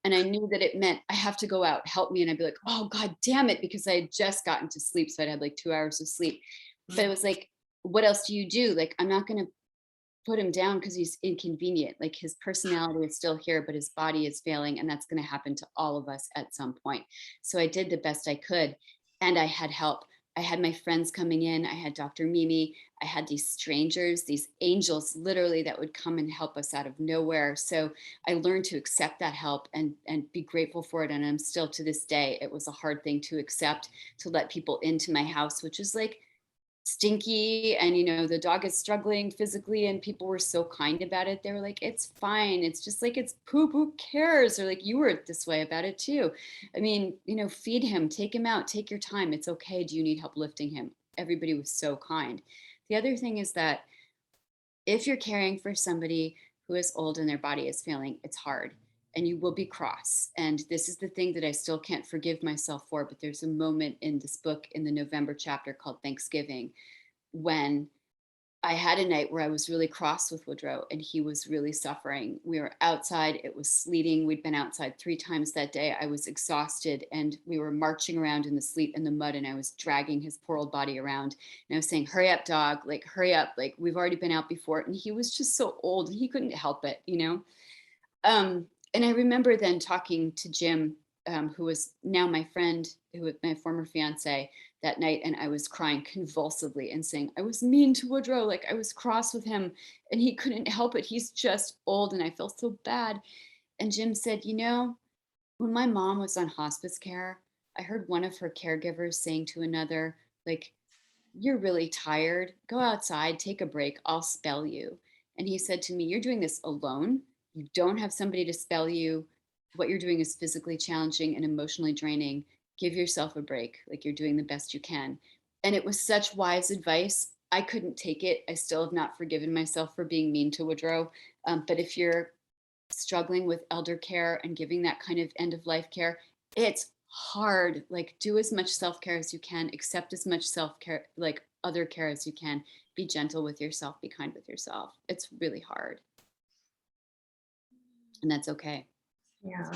and I knew that it meant I have to go out, help me. And I'd be like, oh God damn it, because I had just gotten to sleep. So I'd had like 2 hours of sleep. But it was like, what else do you do? Like, I'm not going to put him down because he's inconvenient. Like, his personality is still here, but his body is failing. And that's going to happen to all of us at some point. So I did the best I could. And I had help. I had my friends coming in. I had Dr. Mimi. I had these strangers, these angels literally that would come and help us out of nowhere. So I learned to accept that help and be grateful for it. And I'm still, to this day, it was a hard thing to accept, to let people into my house, which is like stinky, and you know, the dog is struggling physically, and people were so kind about it. They were like, it's fine, it's just like, it's poop, who cares? Or like, you were this way about it too. I mean, you know, feed him, take him out, take your time, it's okay. Do you need help lifting him? Everybody was so kind. The other thing is that if you're caring for somebody who is old and their body is failing, it's hard, and you will be cross. And this is the thing that I still can't forgive myself for. But there's a moment in this book, in the November chapter called Thanksgiving, when I had a night where I was really cross with Woodrow, and he was really suffering. We were outside, it was sleeting. We'd been outside 3 times that day. I was exhausted, and we were marching around in the sleet and the mud, and I was dragging his poor old body around. And I was saying, hurry up, dog, like, hurry up. Like, we've already been out before. And he was just so old, he couldn't help it, you know? And I remember then talking to Jim, who was now my friend, who was my former fiance, that night. And I was crying convulsively and saying, I was mean to Woodrow. Like, I was cross with him and he couldn't help it. He's just old. And I felt so bad. And Jim said, you know, when my mom was on hospice care, I heard one of her caregivers saying to another, like, you're really tired. Go outside, take a break. I'll spell you. And he said to me, you're doing this alone. You don't have somebody to spell you. What you're doing is physically challenging and emotionally draining. Give yourself a break. Like, you're doing the best you can. And it was such wise advice. I couldn't take it. I still have not forgiven myself for being mean to Woodrow. But if you're struggling with elder care and giving that kind of end of life care, it's hard. Like, do as much self-care as you can, accept as much self-care, like other care, as you can. Be gentle with yourself, be kind with yourself. It's really hard. And that's okay. Yeah.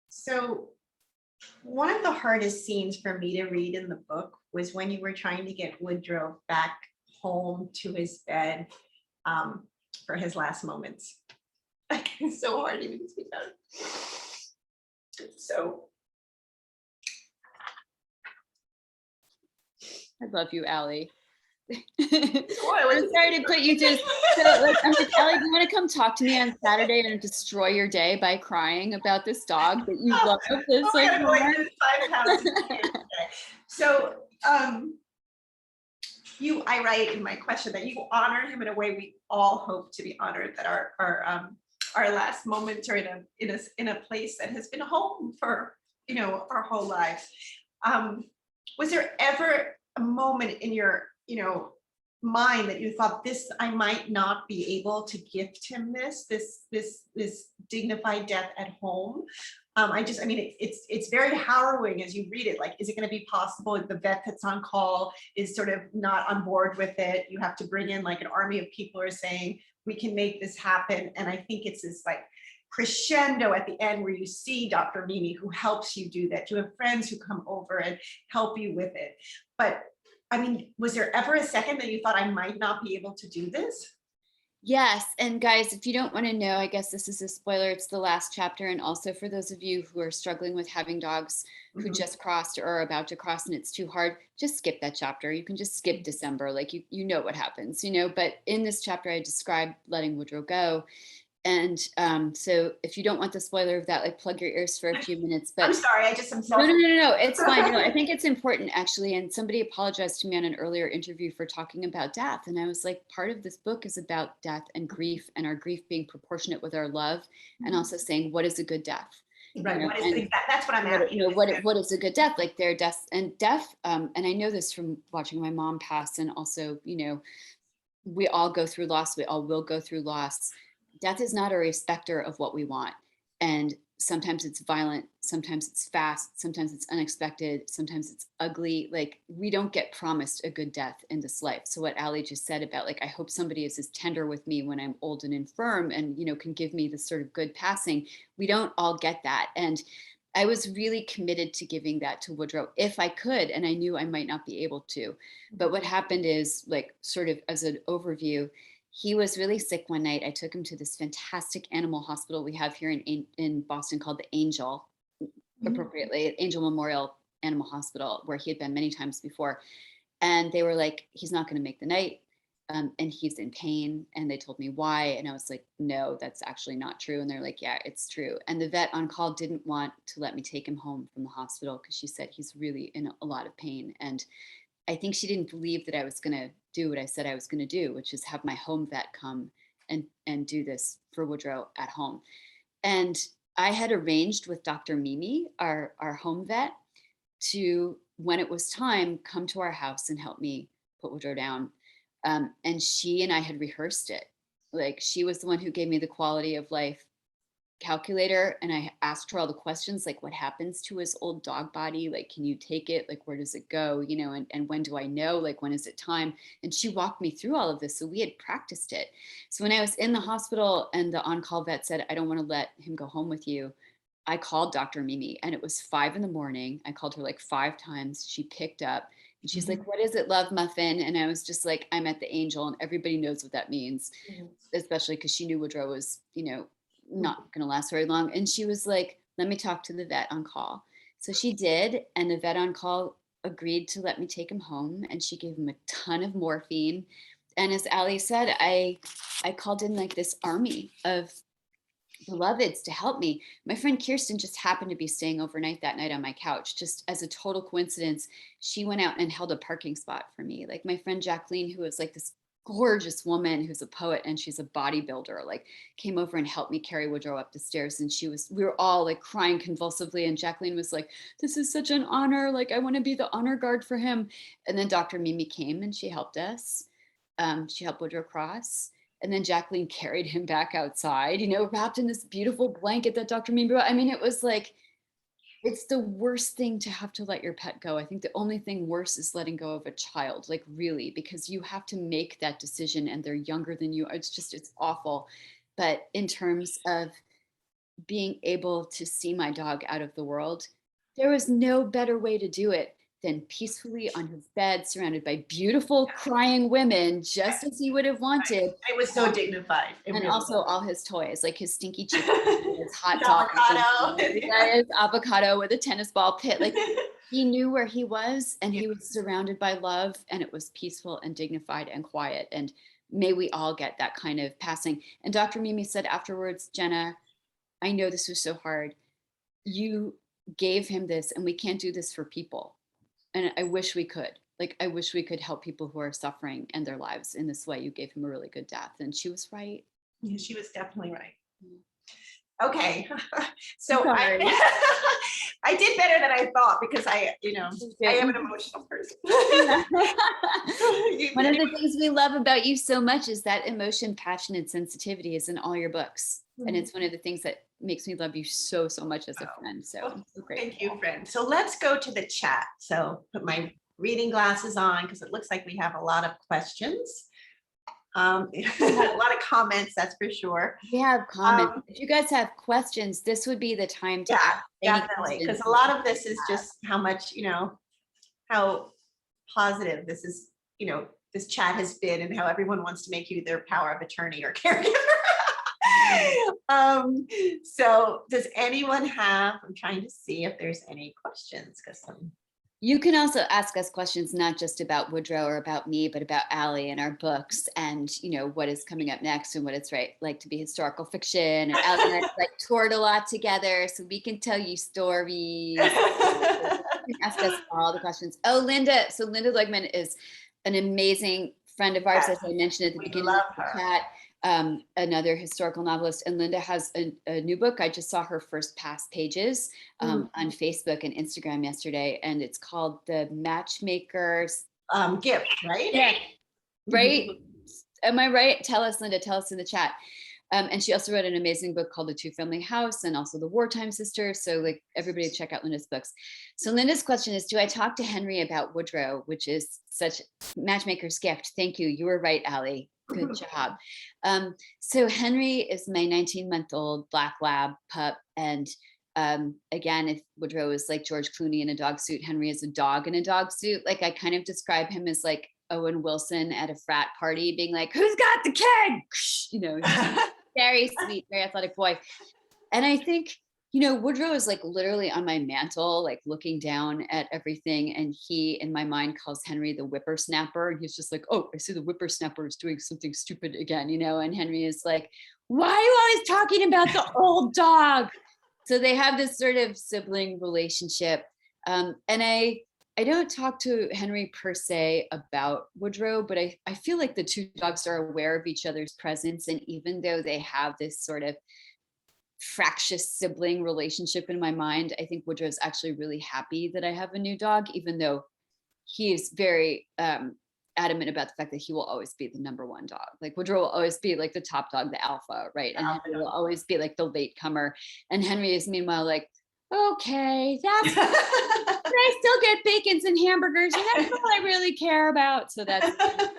So one of the hardest scenes for me to read in the book was when you were trying to get Woodrow back home to his bed for his last moments. It's so hard even to speak about it. So I love you, Allie. What? I'm sorry to put you through. So, like, I'm like, Allie, do you want to come talk to me on Saturday and destroy your day by crying about this dog that you love? This, oh, like, I gotta go like 5 pounds. So I write in my question that you honor him in a way we all hope to be honored, that our last moments are in a place that has been home for, you know, our whole lives. Was there ever a moment in your, you know, mind that you thought, this, I might not be able to gift him this dignified death at home? I mean, it's very harrowing as you read it. Like, is it going to be possible? The vet that's on call is sort of not on board with it. You have to bring in like an army of people who are saying, we can make this happen. And I think it's this like crescendo at the end where you see Dr. Mimi, who helps you do that. You have friends who come over and help you with it. But I mean, was there ever a second that you thought, I might not be able to do this? yes. And guys, if you don't want to know, I guess this is a spoiler. It's the last chapter. And also for those of you who are struggling with having dogs who just crossed or are about to cross and it's too hard, just skip that chapter. You can just skip December. Like, you know what happens, you know. But in this chapter, I described letting Woodrow go. And so if you don't want the spoiler of that, like, plug your ears for a few minutes. But I'm sorry, I'm so no, it's fine. No, I think it's important, actually. And somebody apologized to me on an earlier interview for talking about death. And I was like, part of this book is about death and grief, and our grief being proportionate with our love, and also saying, what is a good death? Right. You know, What is that's what I'm asking. You know, what is a good death? Like, their deaths and death. And I know this from watching my mom pass, and also, you know, we all go through loss. We all will go through loss. Death is not a respecter of what we want. And sometimes it's violent, sometimes it's fast, sometimes it's unexpected, sometimes it's ugly. Like, we don't get promised a good death in this life. So what Ali just said about, like, I hope somebody is as tender with me when I'm old and infirm and, you know, can give me this sort of good passing. We don't all get that. And I was really committed to giving that to Woodrow if I could, and I knew I might not be able to. But what happened is, like, sort of as an overview, he was really sick one night. I took him to this fantastic animal hospital we have here in Boston called the Angel, appropriately, Angel Memorial Animal Hospital, where he had been many times before. And they were like, he's not going to make the night. And he's in pain. And they told me why. And I was like, no, that's actually not true. And they're like, yeah, it's true. And the vet on call didn't want to let me take him home from the hospital because she said he's really in a lot of pain. And I think she didn't believe that I was going to do what I said I was going to do, which is have my home vet come and do this for Woodrow at home. And I had arranged with Dr. Mimi, our home vet, to, when it was time, come to our house and help me put Woodrow down. And she and I had rehearsed it. Like, she was the one who gave me the quality of life calculator, and I asked her all the questions, like, what happens to his old dog body, like, can you take it, like, where does it go, you know, and when do I know, like, when is it time? And she walked me through all of this, so we had practiced it. So when I was in the hospital and the on-call vet said, I don't want to let him go home with you, I called Dr. Mimi, and it was 5 a.m. I called her like 5 times. She picked up and she's like, what is it, love muffin? And I was just like, I'm at the Angel, and everybody knows what that means, especially because she knew Woodrow was, you know, not going to last very long. And she was like, let me talk to the vet on call. So she did. And the vet on call agreed to let me take him home. And she gave him a ton of morphine. And as Ali said, I called in like this army of beloveds to help me. My friend Kirsten just happened to be staying overnight that night on my couch. Just as a total coincidence, she went out and held a parking spot for me. Like, my friend Jacqueline, who was like this gorgeous woman who's a poet and she's a bodybuilder, like, came over and helped me carry Woodrow up the stairs. And we were all like crying convulsively. And Jacqueline was like, this is such an honor. Like, I want to be the honor guard for him. And then Dr. Mimi came and she helped us. She helped Woodrow cross. And then Jacqueline carried him back outside, you know, wrapped in this beautiful blanket that Dr. Mimi brought. I mean, it was like, it's the worst thing to have to let your pet go. I think the only thing worse is letting go of a child, like, really, because you have to make that decision and they're younger than you. It's awful. But in terms of being able to see my dog out of the world, there was no better way to do it than peacefully on his bed, surrounded by beautiful crying women, just as he would have wanted. It was so dignified. And really also was. all his toys, like his stinky chicken, his hot dog, avocado, his avocado with a tennis ball pit. Like, he knew where he was, and he was surrounded by love, and it was peaceful and dignified and quiet. And may we all get that kind of passing. And Dr. Mimi said afterwards, Jenna, I know this was so hard. You gave him this, and we can't do this for people. And I wish we could. Like, I wish we could help people who are suffering in their lives in this way. You gave him a really good death. And she was right. Yeah, she was definitely right. Okay. So Sorry. I did better than I thought, because I am an emotional person. One of the things we love about you so much is that emotion, passion, and sensitivity is in all your books. And it's one of the things that makes me love you so much as a friend. So I'm so grateful. Thank you, friend. So let's go to the chat. So put my reading glasses on, because it looks like we have a lot of questions. A lot of comments, that's for sure. We have comments. If you guys have questions, this would be the time to ask any definitely, questions. because a lot of this is just how much, how positive this is, this chat has been, and how everyone wants to make you their power of attorney or caregiver. So does anyone have, I'm trying to see if there's any questions, because you can also ask us questions, not just about Woodrow or about me, but about Ali and our books, and what is coming up next, and what it's like to be historical fiction. And Ali and I like toured a lot together, so we can tell you stories. You can ask us all the questions. Oh, Linda. So Linda Legman is an amazing friend of ours, as I mentioned at the beginning of the chat. Another historical novelist, and Linda has a new book. I just saw her first pass pages on Facebook and Instagram yesterday, and it's called The Matchmaker's Gift, right? Yeah, right. Am I right? Tell us, Linda. Tell us in the chat. And she also wrote an amazing book called The Two-Family House and also The Wartime Sister. So like everybody check out Linda's books. So Linda's question is, do I talk to Henry about Woodrow, which is such matchmaker's gift. Thank you. You were right, Allie. Good job. So Henry is my 19-month-old black lab pup. And again, if Woodrow is like George Clooney in a dog suit, Henry is a dog in a dog suit. Like I kind of describe him as like Owen Wilson at a frat party being like, who's got the kid? You know, very sweet, very athletic boy. And I think, you know, Woodrow is like literally on my mantle, like looking down at everything. And he, in my mind, calls Henry the whippersnapper. And he's just like, oh, I see the whippersnapper is doing something stupid again, you know? And Henry is like, why are you always talking about the old dog? So they have this sort of sibling relationship. And I don't talk to Henry per se about Woodrow, but I feel like the two dogs are aware of each other's presence. And even though they have this sort of fractious sibling relationship in my mind, I think Woodrow's actually really happy that I have a new dog, even though he is very adamant about the fact that he will always be the number one dog. Like Woodrow will always be like the top dog, the alpha, right? And Henry will always be like the late comer. And Henry is meanwhile like, okay, that's I still get bacons and hamburgers, and that's all I really care about. So that's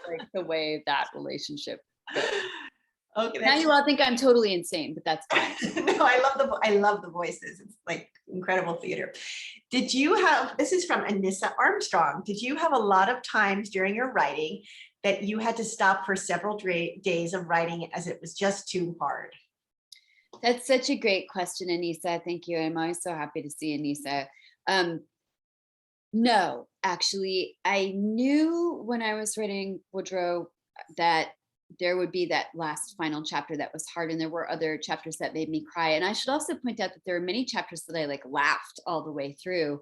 like the way that relationship goes. Okay, now you all think I'm totally insane, but that's fine. No, I love the voices. It's like incredible theater. Did you have, this is from Anissa Armstrong, did you have a lot of times during your writing that you had to stop for several days of writing as it was just too hard? That's such a great question, Anissa. Thank you. I'm always so happy to see Anissa. No, actually, I knew when I was writing Woodrow that there would be that last final chapter that was hard, and there were other chapters that made me cry. And I should also point out that there are many chapters that I like laughed all the way through,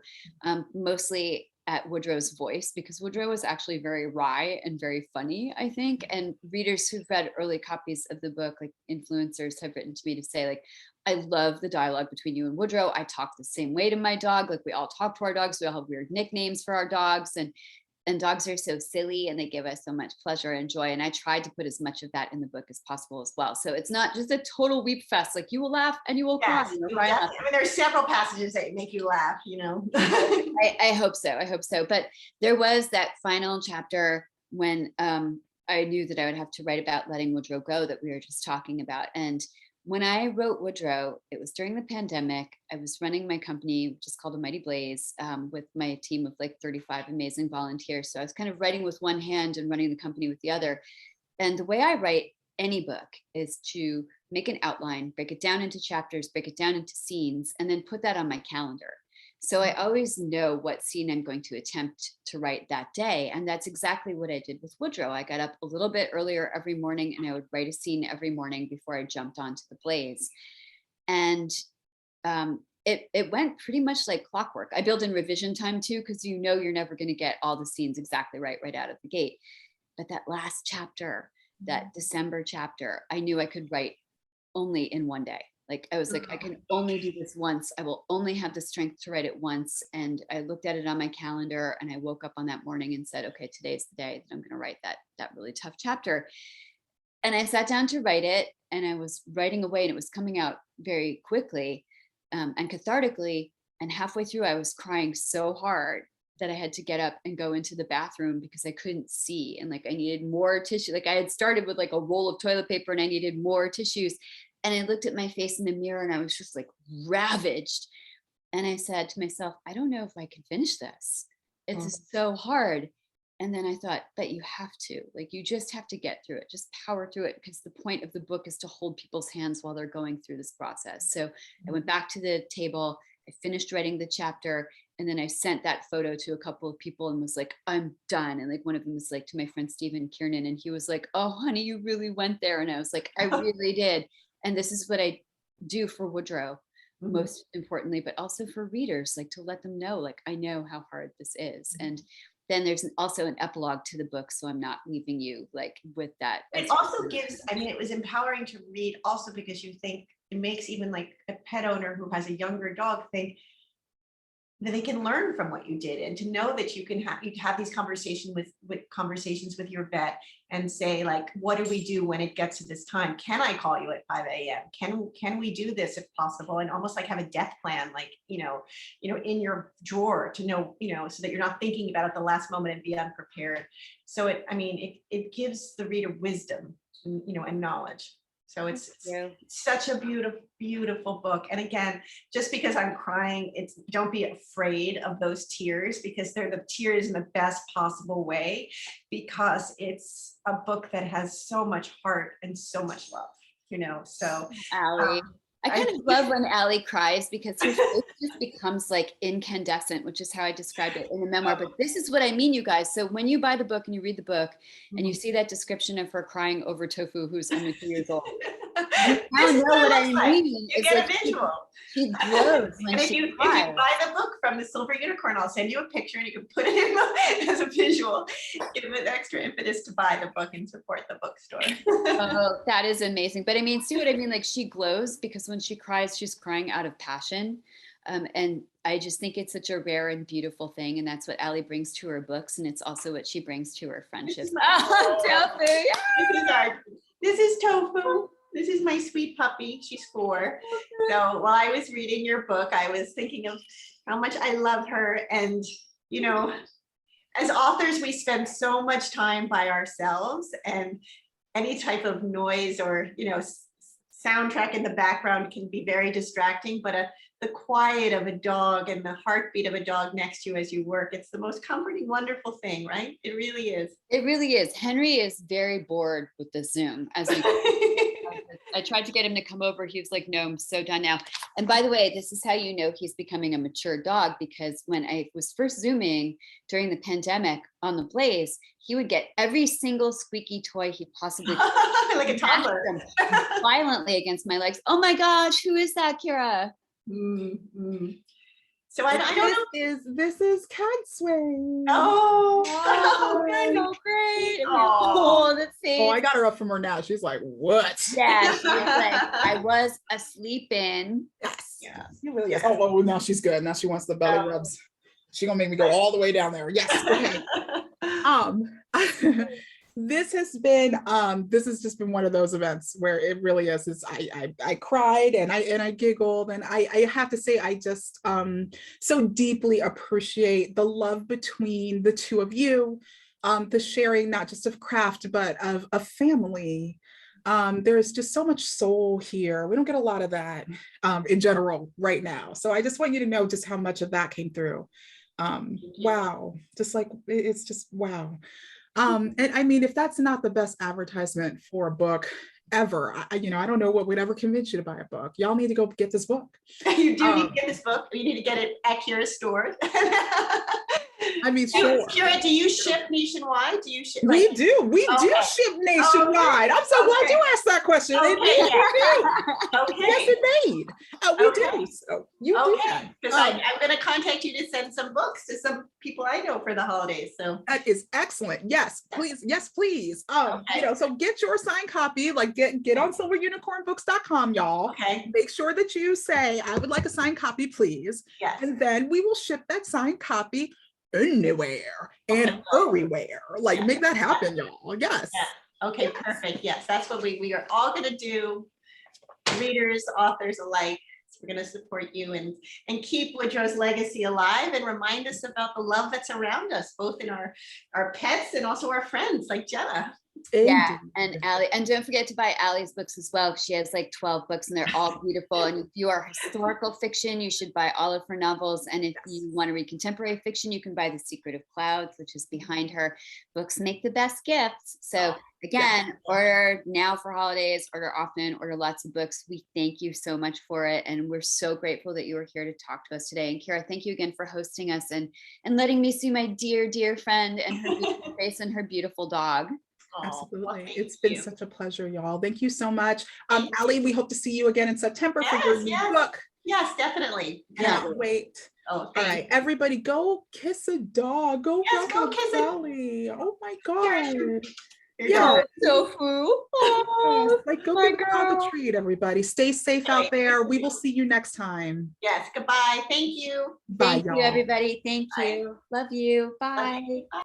mostly at Woodrow's voice, because Woodrow was actually very wry and very funny, I think. And readers who've read early copies of the book, like influencers, have written to me to say, like, I love the dialogue between you and Woodrow. I talk the same way to my dog. Like we all talk to our dogs. We all have weird nicknames for our dogs. And dogs are so silly and they give us so much pleasure and joy. And I tried to put as much of that in the book as possible as well. So it's not just a total weep fest. Like you will laugh and you will cry. I mean, there's several passages that make you laugh, you know. I hope so. I hope so. But there was that final chapter when I knew that I would have to write about letting Woodrow go that we were just talking about. And when I wrote Woodrow, it was during the pandemic. I was running my company, which is called A Mighty Blaze, with my team of like 35 amazing volunteers. So I was kind of writing with one hand and running the company with the other. And the way I write any book is to make an outline, break it down into chapters, break it down into scenes, and then put that on my calendar. So I always know what scene I'm going to attempt to write that day. And that's exactly what I did with Woodrow. I got up a little bit earlier every morning and I would write a scene every morning before I jumped onto the Blaze. And it went pretty much like clockwork. I built in revision time too, because you know you're never going to get all the scenes exactly right out of the gate. But that last chapter, that December chapter, I knew I could write only in one day. Like I was like, I can only do this once. I will only have the strength to write it once. And I looked at it on my calendar and I woke up on that morning and said, okay, today's the day that I'm going to write that really tough chapter. And I sat down to write it and I was writing away and it was coming out very quickly and cathartically. And halfway through, I was crying so hard that I had to get up and go into the bathroom because I couldn't see. And like, I needed more tissue. Like I had started with like a roll of toilet paper and I needed more tissues. And I looked at my face in the mirror and I was just like ravaged. And I said to myself, I don't know if I can finish this. It's so hard. And then I thought, but you have to, like, you just have to get through it, just power through it, because the point of the book is to hold people's hands while they're going through this process. So I went back to the table, I finished writing the chapter, and then I sent that photo to a couple of people and was like, I'm done. And like one of them was like to my friend, Stephen Kiernan, and he was like, oh, honey, you really went there. And I was like, I really did. And this is what I do for Woodrow, most importantly, but also for readers, like to let them know, like, I know how hard this is. And then there's also an epilogue to the book. So I'm not leaving you like with that. It also gives, I mean, it was empowering to read also because you think it makes even like a pet owner who has a younger dog think, that they can learn from what you did, and to know that you have these conversations with your vet and say, like, what do we do when it gets to this time? Can I call you at 5 a.m.? Can we do this if possible? And almost like have a death plan, like, in your drawer to know, so that you're not thinking about it at the last moment and be unprepared. So it gives the reader wisdom, and knowledge. So it's such a beautiful, beautiful book. And again, just because I'm crying, don't be afraid of those tears, because they're the tears in the best possible way, because it's a book that has so much heart and so much love, so. Allie. I kind of love when Allie cries, because her face just becomes like incandescent, which is how I described it in the memoir. But this is what I mean, you guys. So when you buy the book and you read the book and you see that description of her crying over Tofu, who's only 2 years old, you now know what I mean. You get a visual. She glows when and if she you cries. buy the book from the Silver Unicorn, I'll send you a picture and you can put it in as a visual. Give it extra impetus to buy the book and support the bookstore. Oh, that is amazing. But I mean, see what I mean? Like, she glows because when she cries, she's crying out of passion. And I just think it's such a rare and beautiful thing. And that's what Allie brings to her books. And it's also what she brings to her friendships. Tofu. This is Tofu. This is my sweet puppy. She's 4. So while I was reading your book, I was thinking of how much I love her. And, as authors, we spend so much time by ourselves, and any type of noise or, soundtrack in the background can be very distracting, but the quiet of a dog and the heartbeat of a dog next to you as you work, it's the most comforting, wonderful thing, right? It really is. It really is. Henry is very bored with the Zoom. I tried to get him to come over. He was like, no, I'm so done now. And by the way, this is how you know he's becoming a mature dog, because when I was first Zooming during the pandemic on the Blaze, he would get every single squeaky toy he possibly could. Like a toddler. Violently against my legs. Oh my gosh, who is that, Kira? Mm-hmm. So I don't know. This is Cadsway. Oh, good. So great. Oh, let's see. Oh, I got her up from her now. She's like, what? Yeah, she was like, I was asleep in. Yes. Yeah. She really is. Oh, well, now she's good. Now she wants the belly rubs. She's gonna make me go all the way down there. Yes. Okay. This has just been one of those events where it really is. I cried and I giggled, and I have to say, I just so deeply appreciate the love between the two of you, the sharing not just of craft but of family. There's just so much soul here. We don't get a lot of that in general right now. So I just want you to know just how much of that came through. Wow, just like it's just wow. And I mean, if that's not the best advertisement for a book ever, I don't know what would ever convince you to buy a book. Y'all need to go get this book. You do need to get this book. You need to get it at Kira's store. I mean, sure. Kira, do you ship nationwide? Do you ship? We do ship nationwide. I'm so glad you asked that question. Okay. Okay. Yes, indeed. We do. So you do that. Because I'm going to contact you to send some books to some people I know for the holidays. So that is excellent. Yes, please. Yes, please. So get your signed copy. Like get on silverunicornbooks.com, y'all. Okay. Make sure that you say, I would like a signed copy, please. Yes. And then we will ship that signed copy anywhere and everywhere. Like make that happen, y'all. Yes. Yeah. Okay, perfect. Yes, that's what we are all going to do, readers, authors alike. So we're going to support you and keep Woodrow's legacy alive, and remind us about the love that's around us, both in our pets and also our friends like Jenna. Yeah, and Allie, and don't forget to buy Allie's books as well. She has like 12 books and they're all beautiful. And if you are historical fiction, you should buy all of her novels. And if you want to read contemporary fiction, you can buy The Secret of Clouds, which is behind her. Books make the best gifts. So again, order now for holidays, order often, order lots of books. We thank you so much for it. And we're so grateful that you were here to talk to us today. And Kira, thank you again for hosting us and letting me see my dear, dear friend and her beautiful face and her beautiful dog. Absolutely. Well, it's been such a pleasure, y'all. Thank you so much. Allie, we hope to see you again in September for your new book. Yes, definitely. Can't wait. Oh, all right, everybody, go kiss a dog. Go kiss Allie. Oh my God. Here Yeah. goes. Tofu. Oh, Like go my give the dog girl. a treat, everybody. Stay safe out there. We will see you next time. Yes, goodbye. Thank you. Bye, Thank you, y'all. everybody. Thank Bye. you. Love you. Love Bye. you. Bye.